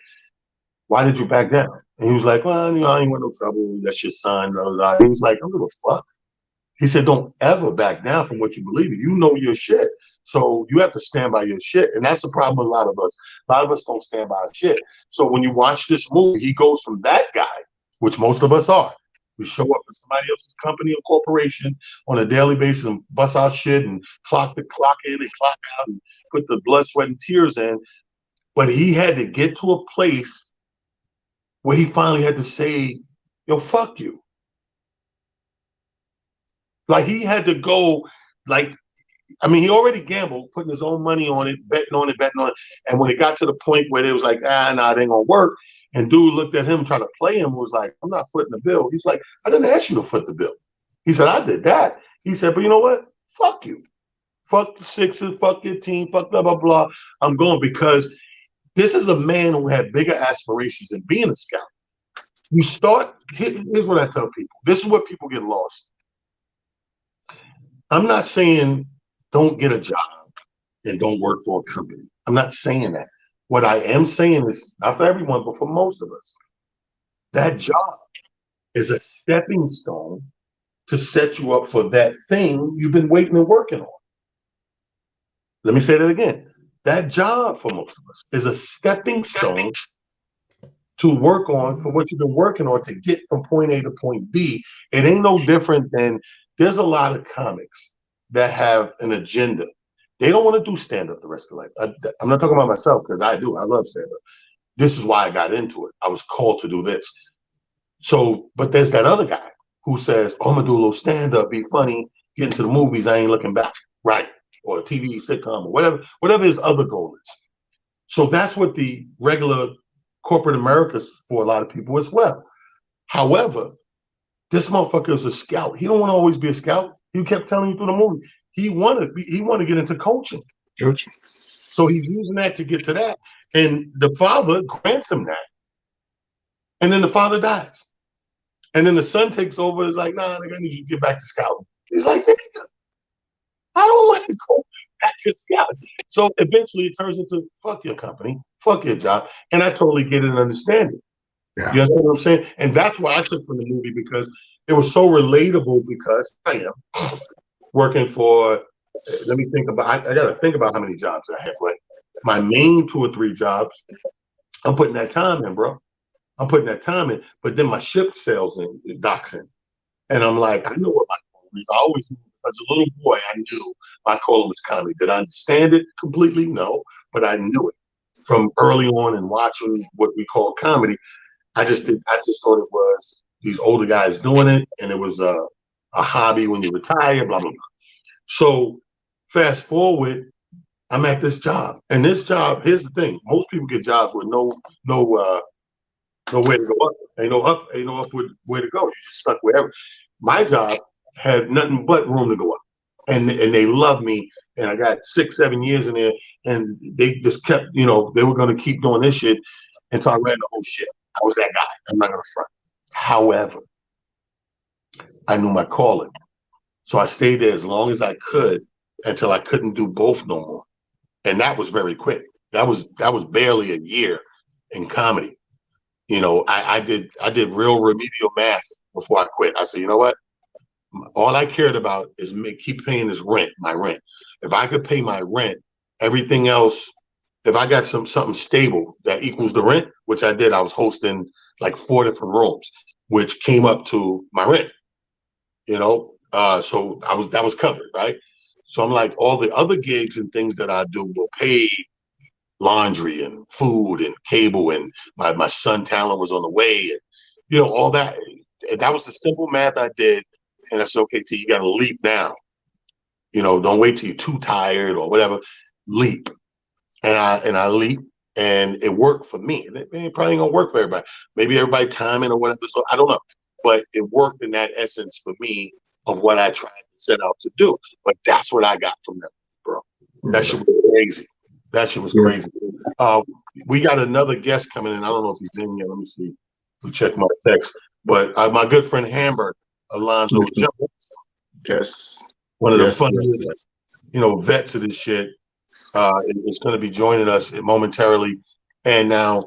S1: why did you back down? And he was like, well, I ain't want no trouble. That's your son. Blah, blah, blah. He was like, I don't give a fuck. He said, don't ever back down from what you believe in. You know your shit. So you have to stand by your shit. And that's the problem with a lot of us. A lot of us don't stand by our shit. So when you watch this movie, he goes from that guy, which most of us are. We show up for somebody else's company or corporation on a daily basis and bust our shit and clock in and clock out and put the blood, sweat, and tears in. But he had to get to a place where he finally had to say, yo, fuck you. Like, he had to go, he already gambled, putting his own money on it, betting on it. And when it got to the point where it was like, nah, it ain't gonna work. And dude looked at him trying to play him, was like, I'm not footing the bill. He's like, I didn't ask you to foot the bill. He said, I did that. He said, but you know what? Fuck you. Fuck the Sixers, fuck your team, fuck blah, blah, blah. I'm going, because this is a man who had bigger aspirations than being a scout. You start, here's what I tell people. This is where people get lost. I'm not saying don't get a job and don't work for a company. I'm not saying that. What I am saying is, not for everyone, but for most of us, that job is a stepping stone to set you up for that thing you've been waiting and working on. Let me say that again. That job for most of us is a stepping stone to work on for what you've been working on to get from point A to point B. It ain't no different than there's a lot of comics that have an agenda. They don't want to do stand up the rest of their life. I'm not talking about myself because I do. I love stand up. This is why I got into it. I was called to do this. So, but there's that other guy who says, oh, I'm going to do a little stand up, be funny, get into the movies. I ain't looking back. Right. Or a TV sitcom or whatever his other goal is. So that's what the regular corporate America is for a lot of people as well. However, this motherfucker is a scout. He don't want to always be a scout. He kept telling you through the movie. He wanted to get into coaching. So he's using that to get to that. And the father grants him that. And then the father dies. And then the son takes over. It's like, nah, I need you to get back to scouting. He's like, I don't want to go back to scouting. So eventually it turns into fuck your company, fuck your job. And I totally get it and understand it. Yeah. You understand what I'm saying? And that's why I took from the movie, because it was so relatable, because I am working for, let me think about, I got to think about how many jobs I have, but my main 2 or 3 jobs, I'm putting that time in, bro. I'm putting that time in, but then my ship sails in, it docks in. And I'm like, I know what my calling is. I always knew, as a little boy, I knew my calling was comedy. Did I understand it completely? No, but I knew it from early on and watching what we call comedy. I just thought it was these older guys doing it, and it was a hobby when you retire, blah, blah, blah. So fast forward, I'm at this job. And this job, here's the thing. Most people get jobs with nowhere to go up. Ain't no upward where to go. You're just stuck wherever. My job had nothing but room to go up. And they love me. And I got 6, 7 years in there. And they just kept, they were going to keep doing this shit until I ran the whole shit. I was that guy. I'm not going to front. However, I knew my calling. So I stayed there as long as I could until I couldn't do both no more. And that was very quick. That was barely a year in comedy. I did real remedial math before I quit. I said, you know what? All I cared about is keep paying this rent, my rent. If I could pay my rent, everything else, if I got something stable that equals the rent, which I did, I was hosting like 4 different rooms, which came up to my rent. So that was covered, right? So I'm like, all the other gigs and things that I do will pay laundry and food and cable, and my son talent was on the way, and all that. And that was the simple math I did. And I said, okay, T, you got to leap now. Don't wait till you're too tired or whatever. Leap. And I leap, and it worked for me. And it probably ain't gonna work for everybody. Maybe everybody timing or whatever. So I don't know. But it worked in that essence for me of what I tried to set out to do. But that's what I got from them, bro. That shit was crazy. That shit was crazy. We got another guest coming in. I don't know if he's in yet. Let me see. Let me check my text. But my good friend Hamburg, Alonzo Jones.
S2: Yes.
S1: One of the funniest, vets of this shit. Is going to be joining us momentarily. And now,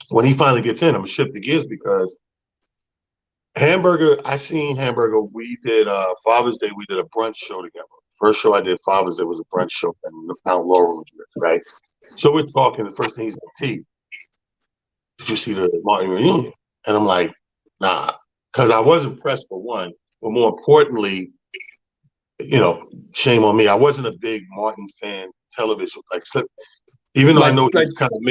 S1: when he finally gets in, I'm going to shift the gears, because I seen Hamburger. We did Father's Day. We did a brunch show together. First show I did Father's Day was a brunch show in Mount Laurel, right? So we're talking. The first thing he's like, T, did you see the Martin reunion? And I'm like, nah, because I was impressed for one, but more importantly, shame on me. I wasn't a big Martin fan television, even though I know he was kind of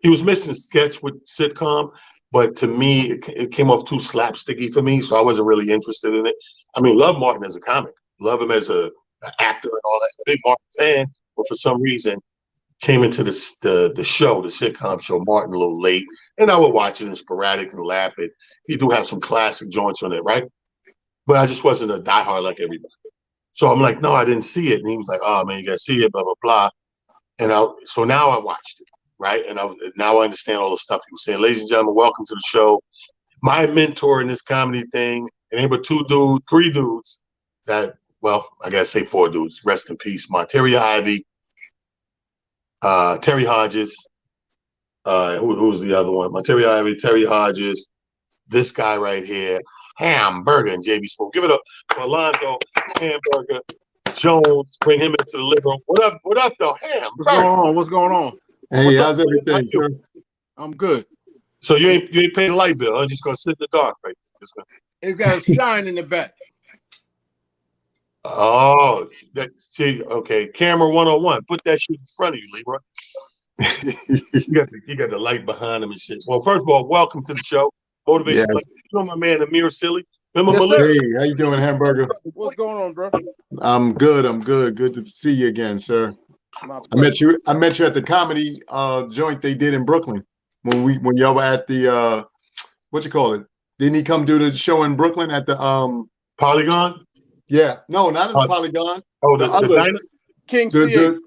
S1: he was missing sketch with sitcom, but to me, it came off too slapsticky for me, so I wasn't really interested in it. I mean, love Martin as a comic, love him as an actor and all that. Big Martin fan, but for some reason, came into the show, the sitcom show, Martin, a little late, and I would watch it and sporadic and laugh at. He do have some classic joints on it, right? But I just wasn't a diehard like everybody. So I'm like, no, I didn't see it. And he was like, oh man, you gotta see it, blah blah blah. And so now I watched it, right? And now I understand all the stuff he was saying. Ladies and gentlemen, welcome to the show. My mentor in this comedy thing, and there were 3 dudes that, well, I gotta say 4 dudes. Rest in peace, Monteria Ivy, Terry Hodges, Who's the other one? Terry Ivy, Terry Hodges, this guy right here, Hamburger, and JB Smoke. Give it up for Alonzo, Hamburger, Jones. Bring him into the living room. What up, though? Hamburger.
S4: What's going on? What's going on?
S2: Hey, how's everything, sir?
S4: I'm good.
S1: So you ain't paying the light bill? I'm just gonna sit in the dark, right?
S4: It's got a shine in the back.
S1: Oh, okay. Camera 101. Put that shit in front of you, Leroy. you got the light behind him and shit. Well, first of all, welcome to the show. Motivation.
S2: Yes.
S1: You know my man Amir Silly. Remember
S4: Yes,
S1: Malik?
S2: Hey, how you doing, Hamburger?
S4: What's going on, bro?
S2: I'm good. I'm good. Good to see you again, sir.
S4: My
S2: I met you at the comedy joint they did in Brooklyn when y'all were at the what you call it? Didn't he come do the show in Brooklyn at the
S1: Polygon?
S2: Yeah, no, not in the Polygon.
S1: Oh, the diner?
S4: King's Theater.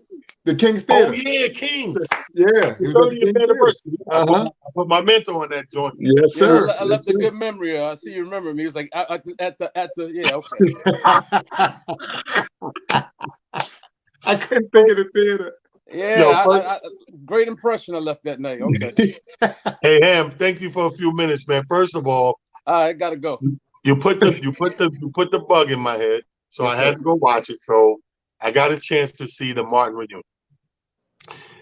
S2: The King's
S1: Oh
S2: Theater.
S1: yeah, Kings.
S2: Yeah,
S1: The 30th anniversary. I
S2: Uh-huh.
S1: put my mentor on that joint.
S2: Yes,
S4: Yeah,
S2: sir.
S4: I left a good memory. I see you remember me. He was like at the yeah, okay.
S2: I couldn't think of the theater.
S4: Yeah,
S1: Yo,
S4: great impression I left that night. Okay.
S1: Hey Ham, thank you for a few minutes, man. First of all,
S4: I gotta go.
S1: you put the bug in my head, so
S4: Yes,
S1: I had
S4: sir.
S1: to go watch it. So I got a chance to see the Martin reunion.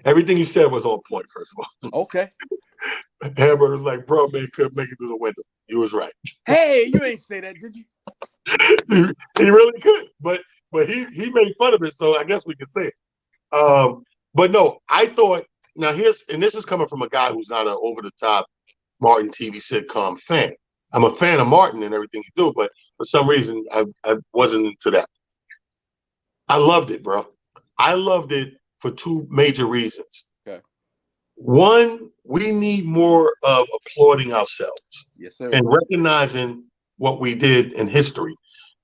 S1: Everything you said was on point. First of all,
S4: Okay.
S1: Hammer was like, "Bro, man, couldn't make it through the window." You was right.
S4: Hey, you ain't say that, did you?
S1: He really could, but he made fun of it, so I guess we can say it. But no, I thought now this is coming from a guy who's not an over the top Martin TV sitcom fan. I'm a fan of Martin and everything he do, but for some reason I wasn't into that. I loved it, bro. I loved it for two major reasons.
S4: Okay.
S1: One, we need more of applauding ourselves.
S4: Yes, sir.
S1: And recognizing what we did in history.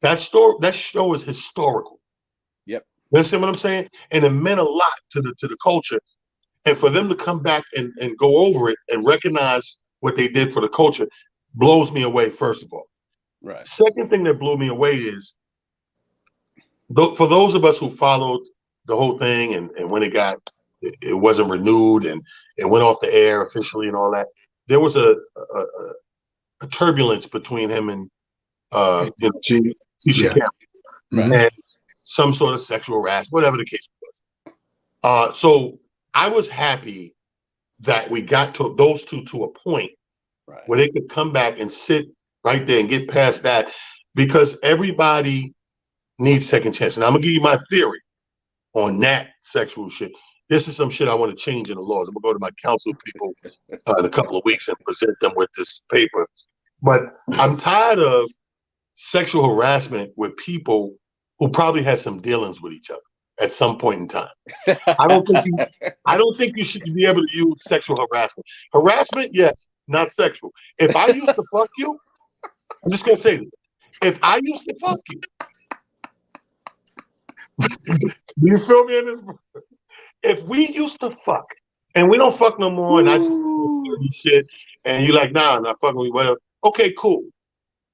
S1: That show is historical.
S4: Yep.
S1: You understand what I'm saying? And it meant a lot to the culture. And for them to come back and go over it and recognize what they did for the culture blows me away, first of all.
S4: Right.
S1: Second thing that blew me away is for those of us who followed the whole thing and when it wasn't renewed and it went off the air officially and all that, there was a turbulence between him and Tisha Campbell, and some sort of sexual harassment, whatever the case was. So I was happy that we got to those two to a point where they could come back and sit right there and get past that, because everybody needs second chance. And I'm gonna give you my theory on that sexual shit. This is some shit I want to change in the laws. I'm gonna go to my council people in a couple of weeks and present them with this paper. But I'm tired of sexual harassment with people who probably had some dealings with each other at some point in time. I don't think you should be able to use sexual harassment. Harassment, yes, not sexual. If I used to fuck you, I'm just gonna say this. If I used to fuck you, do you feel me in this? If we used to fuck and we don't fuck no more, and I just do shit, and you're like, nah, I'm not fucking with you, whatever. Okay, cool.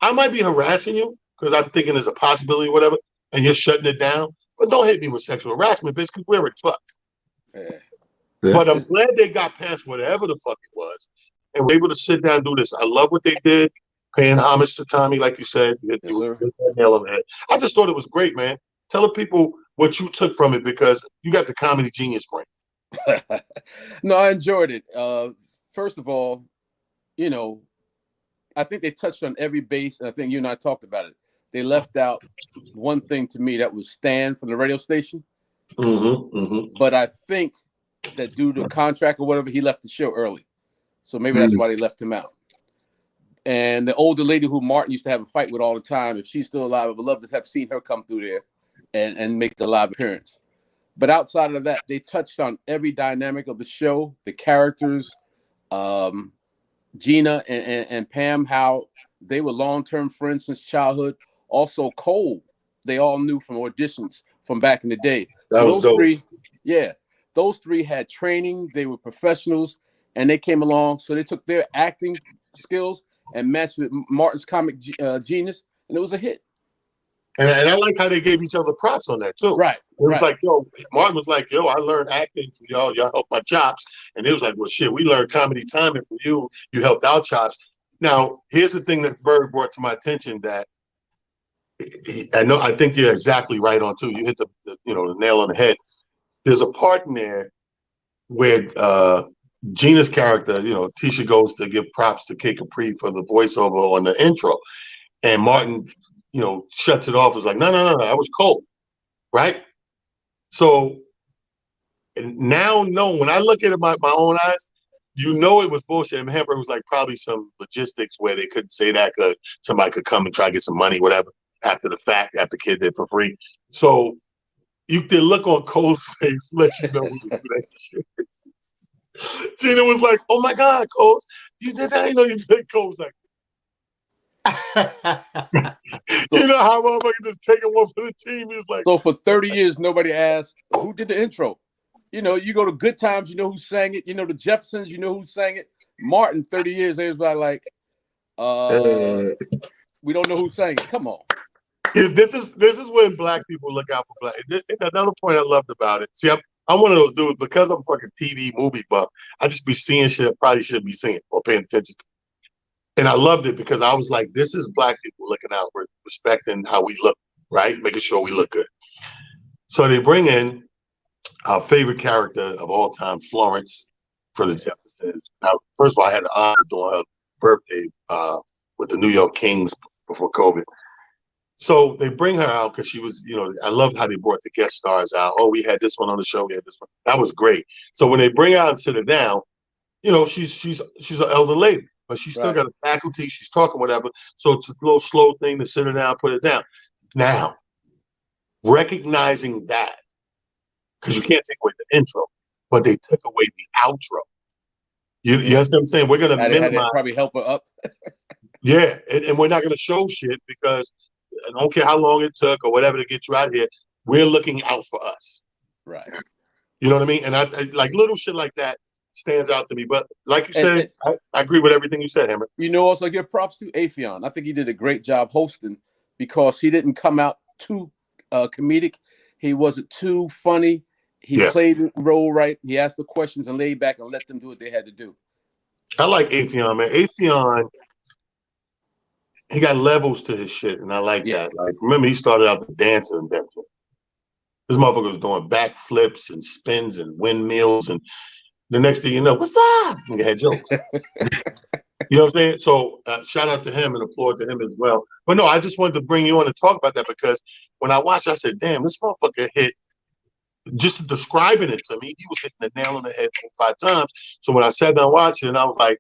S1: I might be harassing you because I'm thinking there's a possibility, whatever, and you're shutting it down. But don't hit me with sexual harassment, bitch, because we're already fucked.
S2: Yeah.
S1: But I'm glad they got past whatever the fuck it was and were able to sit down and do this. I love what they did, paying homage to Tommy, like you said. I just thought it was great, man. Tell the people what you took from it, because you got the comedy genius brain.
S4: No, I enjoyed it. First of all, I think they touched on every base, and I think you and I talked about it. They left out one thing to me, that was Stan from the radio station. But I think that due to contract or whatever, he left the show early. So maybe that's why they left him out. And the older lady who Martin used to have a fight with all the time, if she's still alive, I would love to have seen her come through there and make the live appearance. But outside of that, they touched on every dynamic of the show, the characters, Gina and Pam, how they were long-term friends since childhood. Also Cole, they all knew from auditions from back in the day.
S1: That was dope.
S4: Those three had training. They were professionals, and they came along. So they took their acting skills and matched with Martin's comic genius, and it was a hit.
S1: And I like how they gave each other props on that too.
S4: Right.
S1: was like, yo, Martin was like, yo, I learned acting from y'all. Y'all helped my chops. And it was like, well, shit, we learned comedy timing from you. You helped our chops. Now, here's the thing that Berg brought to my attention that I think you're exactly right on too. You hit the nail on the head. There's a part in there where Gina's character, Tisha goes to give props to Kid Capri for the voiceover on the intro. And Martin, shuts it off. Is like, no, I was cold. Right? So now, when I look at it with my own eyes, it was bullshit. And Hamburg was like probably some logistics where they couldn't say that because somebody could come and try to get some money, whatever, after the fact, after Kid did for free. So you could look on Cole's face, let you know he was that shit. Gina was like, oh my God, Cole, you did that? I know you did. Cole's like, you know how motherfuckers just taking one for the team. He's like,
S4: so for 30 years, nobody asked who did the intro. You go to Good Times, you know who sang it. The Jeffersons, you know who sang it. Martin, 30 years, everybody's like, we don't know who sang it. Come on.
S1: This is when black people look out for black. Another point I loved about it. See, I'm one of those dudes because I'm fucking TV movie buff. I just be seeing shit I probably shouldn't be seeing or paying attention to. And I loved it because I was like, this is black people looking out, respecting how we look, right? Making sure we look good. So they bring in our favorite character of all time, Florence, for the Jeffersons. Now, first of all, I had the honor doing her birthday with the New York Kings before COVID. So they bring her out because she was, I love how they brought the guest stars out. Oh, we had this one on the show. We had this one. That was great. So when they bring her out and sit her down, she's an elder lady, but she's still got a faculty. She's talking whatever. So it's a little slow thing to sit her down, put it down. Now, recognizing that, because you can't take away the intro, but they took away the outro. You understand what I'm saying? We're going to minimize.
S4: Probably help her up.
S1: Yeah, and we're not going to show shit because I don't care how long it took or whatever to get you out here. We're looking out for us.
S4: Right.
S1: You know what I mean? And I like little shit like that stands out to me. But like you said, I agree with everything you said, Hammer.
S4: Also give props to Afion. I think he did a great job hosting because he didn't come out too comedic. He wasn't too funny. He played the role right. He asked the questions and laid back and let them do what they had to do. I
S1: like Afion, man. Afion, he got levels to his shit, and I like that. Like, remember, he started out with dancing and everything. This motherfucker was doing backflips and spins and windmills, and the next thing you know, what's up? Nigga had jokes. You know what I'm saying? So shout out to him and applaud to him as well. But no, I just wanted to bring you on and talk about that because when I watched, I said, damn, this motherfucker hit. Just describing it to me, he was hitting the nail on the head 5 times. So when I sat down watching it, I was like,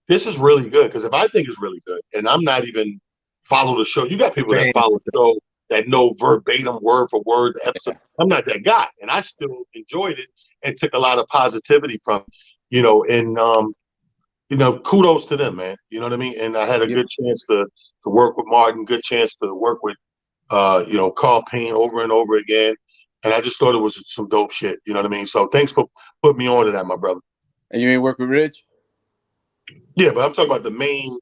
S1: this is really good. Because if I think it's really good, and I'm not even follow the show, you got people that follow the show that know verbatim, word for word, the episode. I'm not that guy. And I still enjoyed it and took a lot of positivity from, and kudos to them, man. You know what I mean? And I had a good chance to work with Martin, good chance to work with, Carl Payne over and over again. And I just thought it was some dope shit. You know what I mean? So thanks for putting me on to that, my brother.
S4: And you ain't work with Rich?
S1: Yeah, but I'm talking about the main,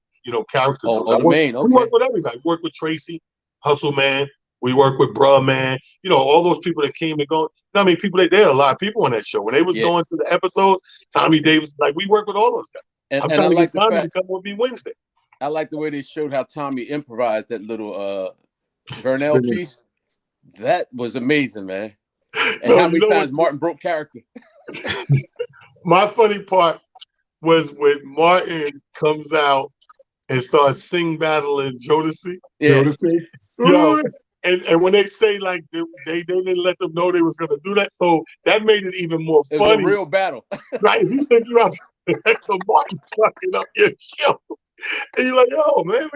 S1: character.
S4: The main. Okay.
S1: We work with everybody. We work with Tracy, Hustle Man. We work with Bruh Man. All those people that came and go. I mean, there are a lot of people on that show. When they was going through the episodes, Tommy Davis, like we work with all those guys. I'm trying to get Tommy to come on be Wednesday.
S4: I like the way they showed how Tommy improvised that little Vernell piece. That was amazing, man. And how many times Martin broke character?
S1: My funny part was when Martin comes out and starts sing battling Jodeci.
S4: Yeah.
S1: Jodeci. And when they say like they didn't let them know they was gonna do that, so that made it even more funny.
S4: It was a real battle.
S1: Right? You think you're out to Martin fucking up your show. And you're like, oh man,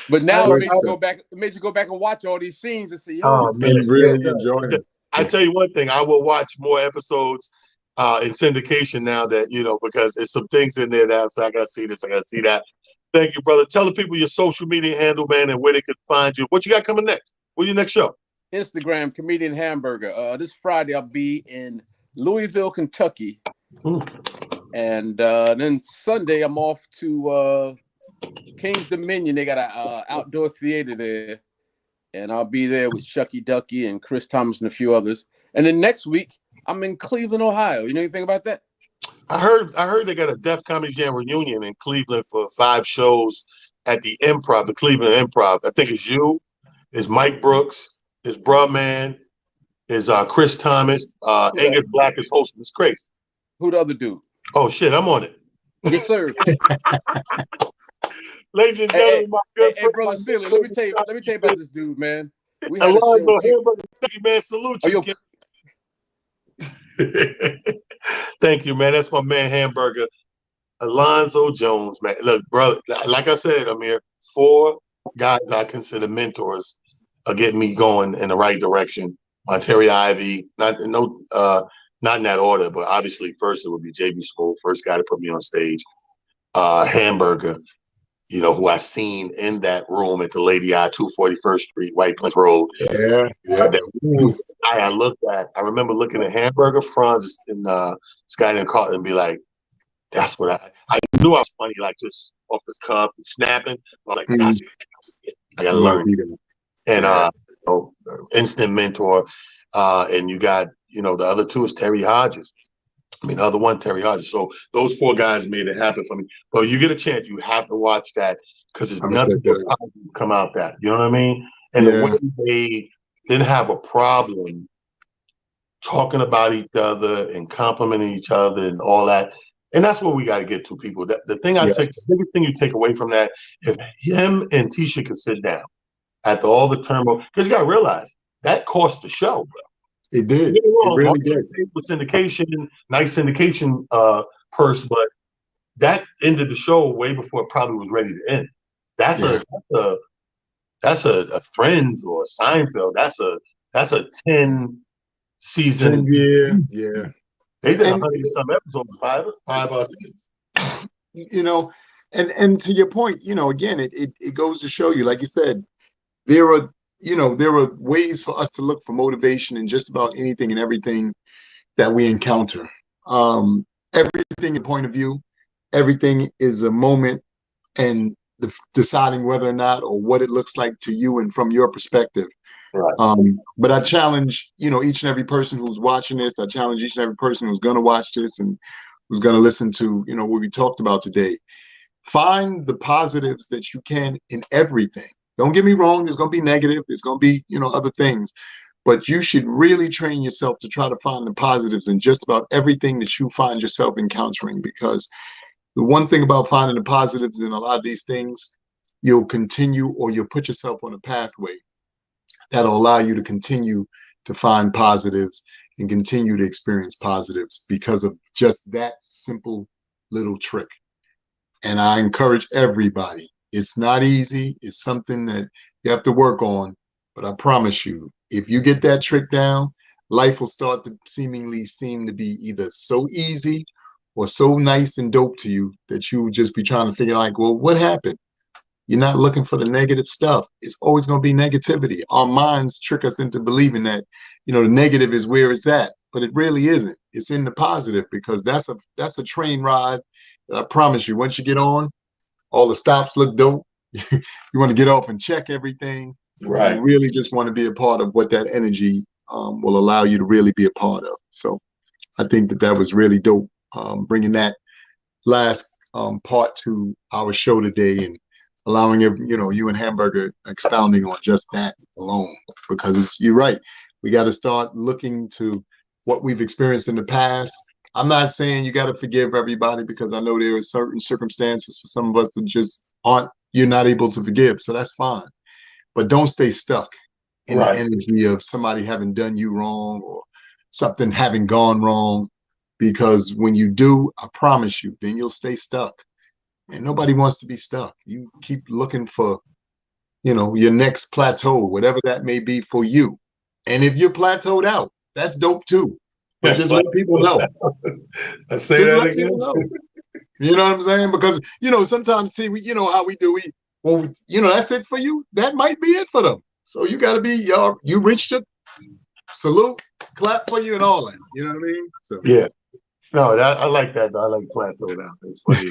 S4: But now it made you go back and watch all these scenes and see,
S2: man, really enjoying it.
S1: I tell you one thing, I will watch more episodes in syndication now that, because there's some things in there that I'm saying, I gotta see this, I gotta see that. Thank you, brother. Tell the people your social media handle, man, and where they can find you. What you got coming next? What's your next show?
S4: Instagram, Comedian Hamburger. This Friday I'll be in Louisville, Kentucky. And then Sunday I'm off to King's Dominion. They got an outdoor theater there. and I'll be there with Shucky Ducky and Chris Thomas and a few others. And then next week, I'm in Cleveland, Ohio. You know anything about that?
S1: I heard they got a Def Comedy Jam reunion in Cleveland for 5 shows at the Improv, the Cleveland Improv. I think it's Mike Brooks, it's Bruh Man, is Chris Thomas, Angus Black is hosting. It's crazy.
S4: Who the other dude?
S1: Oh shit, I'm on it.
S4: Yes, sir.
S1: Ladies and gentlemen, my good
S4: friend, brother Silly, let me tell you about this dude, man. We
S1: had
S4: a show.
S1: Man, salute you. Thank you, man. That's my man, Hamburger. Alonzo Jones, man. Look, brother, like I said, Amir, 4 guys I consider mentors are getting me going in the right direction. Terry Ivy, not in that order, but obviously first it would be JB Smooth, first guy to put me on stage. Hamburger, who I seen in that room at the Lady I, 241st Street, White Plains Road.
S2: Yeah.
S1: I remember looking at Hamburger Franz in Sky and Carlton and be like, that's what I knew I was funny, like just off the cuff and snapping. I was like, that's it. I gotta learn. And instant mentor. And you got, the other 2 is Terry Hodges. The other one, Terry Hodges. So those 4 guys made it happen for me. But you get a chance, you have to watch that because it's nothing come out that. You know what I mean? And the way they didn't have a problem talking about each other and complimenting each other and all that. And that's what we got to get to, people. The biggest thing you take away from that, if him and Tisha could sit down after all the turmoil, because you got to realize that cost the show, bro.
S2: It did. It really did.
S1: Syndication, nice syndication purse, but that ended the show way before it probably was ready to end. That's a Friends or a Seinfeld. That's a 10 season.
S2: 10 years. Yeah.
S1: They did 100 some episodes, 5 seasons.
S2: And to your point, again, it goes to show you, like you said, there are ways for us to look for motivation in just about anything and everything that we encounter. Everything in point of view, everything is a moment and deciding whether or not or what it looks like to you and from your perspective.
S1: Right.
S2: But I challenge, each and every person who's watching this. I challenge each and every person who's going to watch this and who's going to listen to, what we talked about today. Find the positives that you can in everything. Don't get me wrong. There's going to be negative. There's going to be, other things. But you should really train yourself to try to find the positives in just about everything that you find yourself encountering. Because the one thing about finding the positives in a lot of these things, you'll continue or you'll put yourself on a pathway that'll allow you to continue to find positives and continue to experience positives because of just that simple little trick. And I encourage everybody. It's not easy. It's something that you have to work on. But I promise you, if you get that trick down, life will start to seem to be either so easy or so nice and dope to you that you will just be trying to figure like, well, what happened? You're not looking for the negative stuff. It's always going to be negativity. Our minds trick us into believing that, the negative is where it's at, but it really isn't. It's in the positive because that's a train ride. I promise you, once you get on, all the stops look dope. You want to get off and check everything.
S1: Right.
S2: You really just want to be a part of what that energy will allow you to really be a part of. So I think that was really dope, bringing that last part to our show today and allowing you and Hamburger expounding on just that alone, because you're right. We got to start looking to what we've experienced in the past. I'm not saying you got to forgive everybody, because I know there are certain circumstances for some of us that you're not able to forgive. So that's fine. But don't stay stuck in the energy of somebody having done you wrong or something having gone wrong, because when you do, I promise you, then you'll stay stuck. And nobody wants to be stuck. You keep looking for, your next plateau, whatever that may be for you. And if you're plateaued out, that's dope too. But just let people know.
S1: I say that again.
S2: You know what I'm saying? Because, sometimes, see, how we do. That's it for you. That might be it for them. So you got to be, you reached it. Salute, clap for you and all that. You know what I mean? So.
S1: Yeah. No, I like that. I like plateau now. It's funny.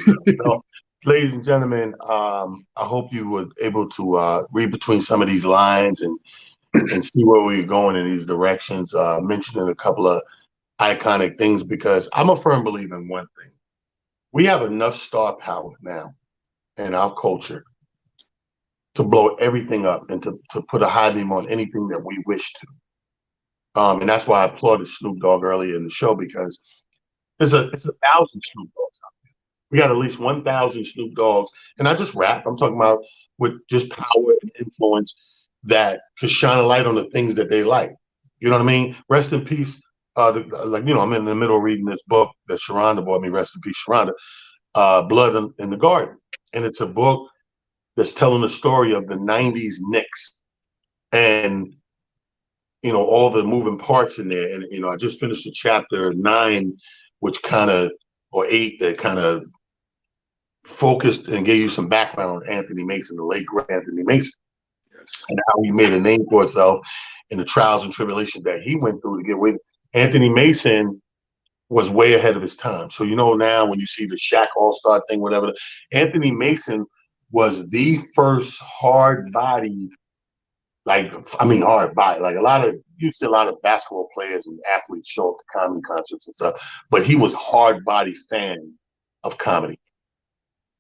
S1: ladies and gentlemen, I hope you were able to read between some of these lines and see where we're going in these directions. Mentioning a couple of iconic things, because I'm a firm believer in one thing: we have enough star power now in our culture to blow everything up and to put a high beam on anything that we wish to. And that's why I applauded Snoop Dogg earlier in the show, because it's 1,000 Snoop Dogs out there. We got at least 1,000 Snoop Dogs, and not just rap. I'm talking about with just power and influence that could shine a light on the things that they like. You know what I mean? Rest in peace. I'm in the middle of reading this book that Sharonda bought me. Rest in peace, Sharonda. Blood in the Garden, and it's a book that's telling the story of the '90s Knicks, and all the moving parts in there. And I just finished a chapter 9, which kind of, or 8, that kind of focused and gave you some background on Anthony Mason, the late great Anthony Mason, and how he made a name for himself in the trials and tribulations that he went through to get away. Anthony Mason was way ahead of his time. So now when you see the Shaq All-Star thing, whatever, Anthony Mason was the first hard body. Hard body. Like you see a lot of basketball players and athletes show up to comedy concerts and stuff, but he was hard body fan of comedy.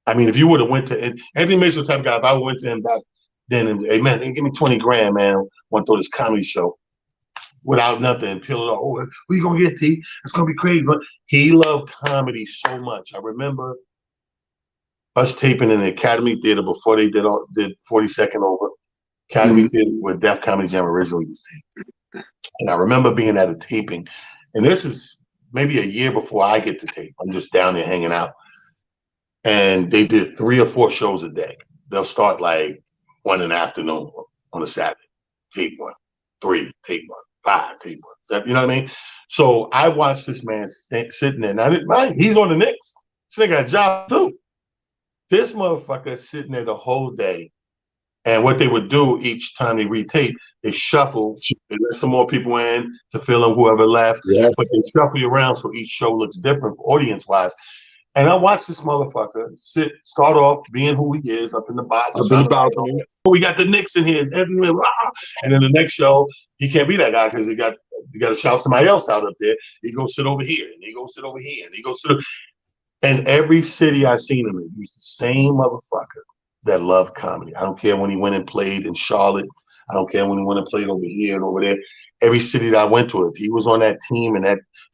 S1: I mean, if you would have went to Anthony Mason, the type of guy, if I went to him back then and, hey man, give me 20 grand, man, want to throw this comedy show without nothing, peel it off. Oh, who you gonna get, T? It's gonna be crazy. But he loved comedy so much. I remember us taping in the Academy Theater before they did 42nd Over. Academy Theater where Def Comedy Jam originally was taped. And I remember being at a taping, and this is maybe a year before I get to tape. I'm just down there hanging out. And they did 3 or 4 shows a day. They'll start like 1 in the afternoon on a Saturday. Tape 1, 3, tape 1, 5, tape 1. 7, you know what I mean? So I watched this man sitting there. Now, he's on the Knicks. This nigga got a job too. This motherfucker sitting there the whole day. And what they would do each time they retape, they shuffle. They let some more people in to fill in whoever left.
S2: Yes.
S1: But they shuffle you around so each show looks different audience-wise. And I watched this motherfucker start off being who he is up in the box. We got the Knicks in here, and everywhere. And then the next show, he can't be that guy because you got to shout somebody else out up there. He goes sit over here, and he goes sit over here, and he goes sit. And every city I seen him in, he was the same motherfucker that loved comedy. I don't care when he went and played in Charlotte. I don't care when he went and played over here and over there. Every city that I went to, if he was on that team and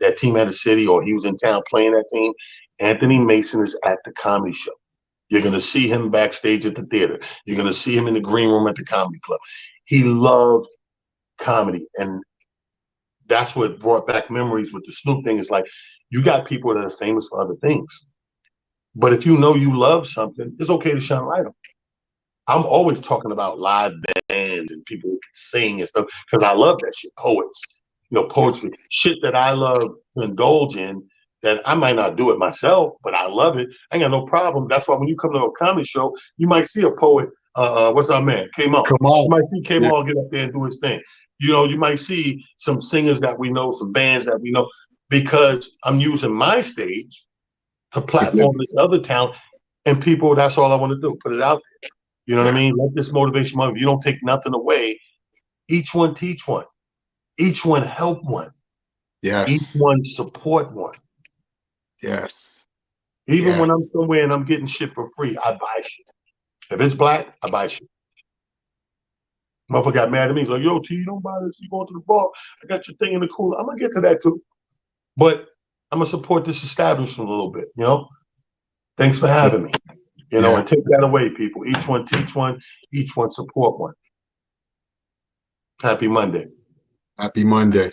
S1: that team had a city, or he was in town playing that team, Anthony Mason is at the comedy show. You're going to see him backstage at the theater. You're going to see him in the green room at the comedy club. He loved comedy. And that's what brought back memories with the Snoop thing. Is like, you got people that are famous for other things. But if you know you love something, it's okay to shine a light on it. I'm always talking about live bands and people who can sing and stuff, because I love that shit. Poets, poetry, shit that I love to indulge in, that I might not do it myself, but I love it. I ain't got no problem. That's why when you come to a comedy show, you might see a poet. What's our man? K-Mal. You might see K-Mal get up there and do his thing. You might see some singers that we know, some bands that we know, because I'm using my stage to platform this other talent. And people, that's all I want to do. Put it out there. You know what I mean? Let this motivation money. If you don't take nothing away, each one teach one. Each one help one.
S2: Yes.
S1: Each one support one.
S2: Yes.
S1: Even when I'm somewhere and I'm getting shit for free, I buy shit. If it's black, I buy shit. Motherfucker got mad at me. He's like, yo, T, you don't buy this. You going to the bar. I got your thing in the cooler. I'm going to get to that too. But I'm going to support this establishment a little bit, Thanks for having me. And take that away, people. Each one teach one. Each one support one. Happy Monday.
S2: Happy Monday.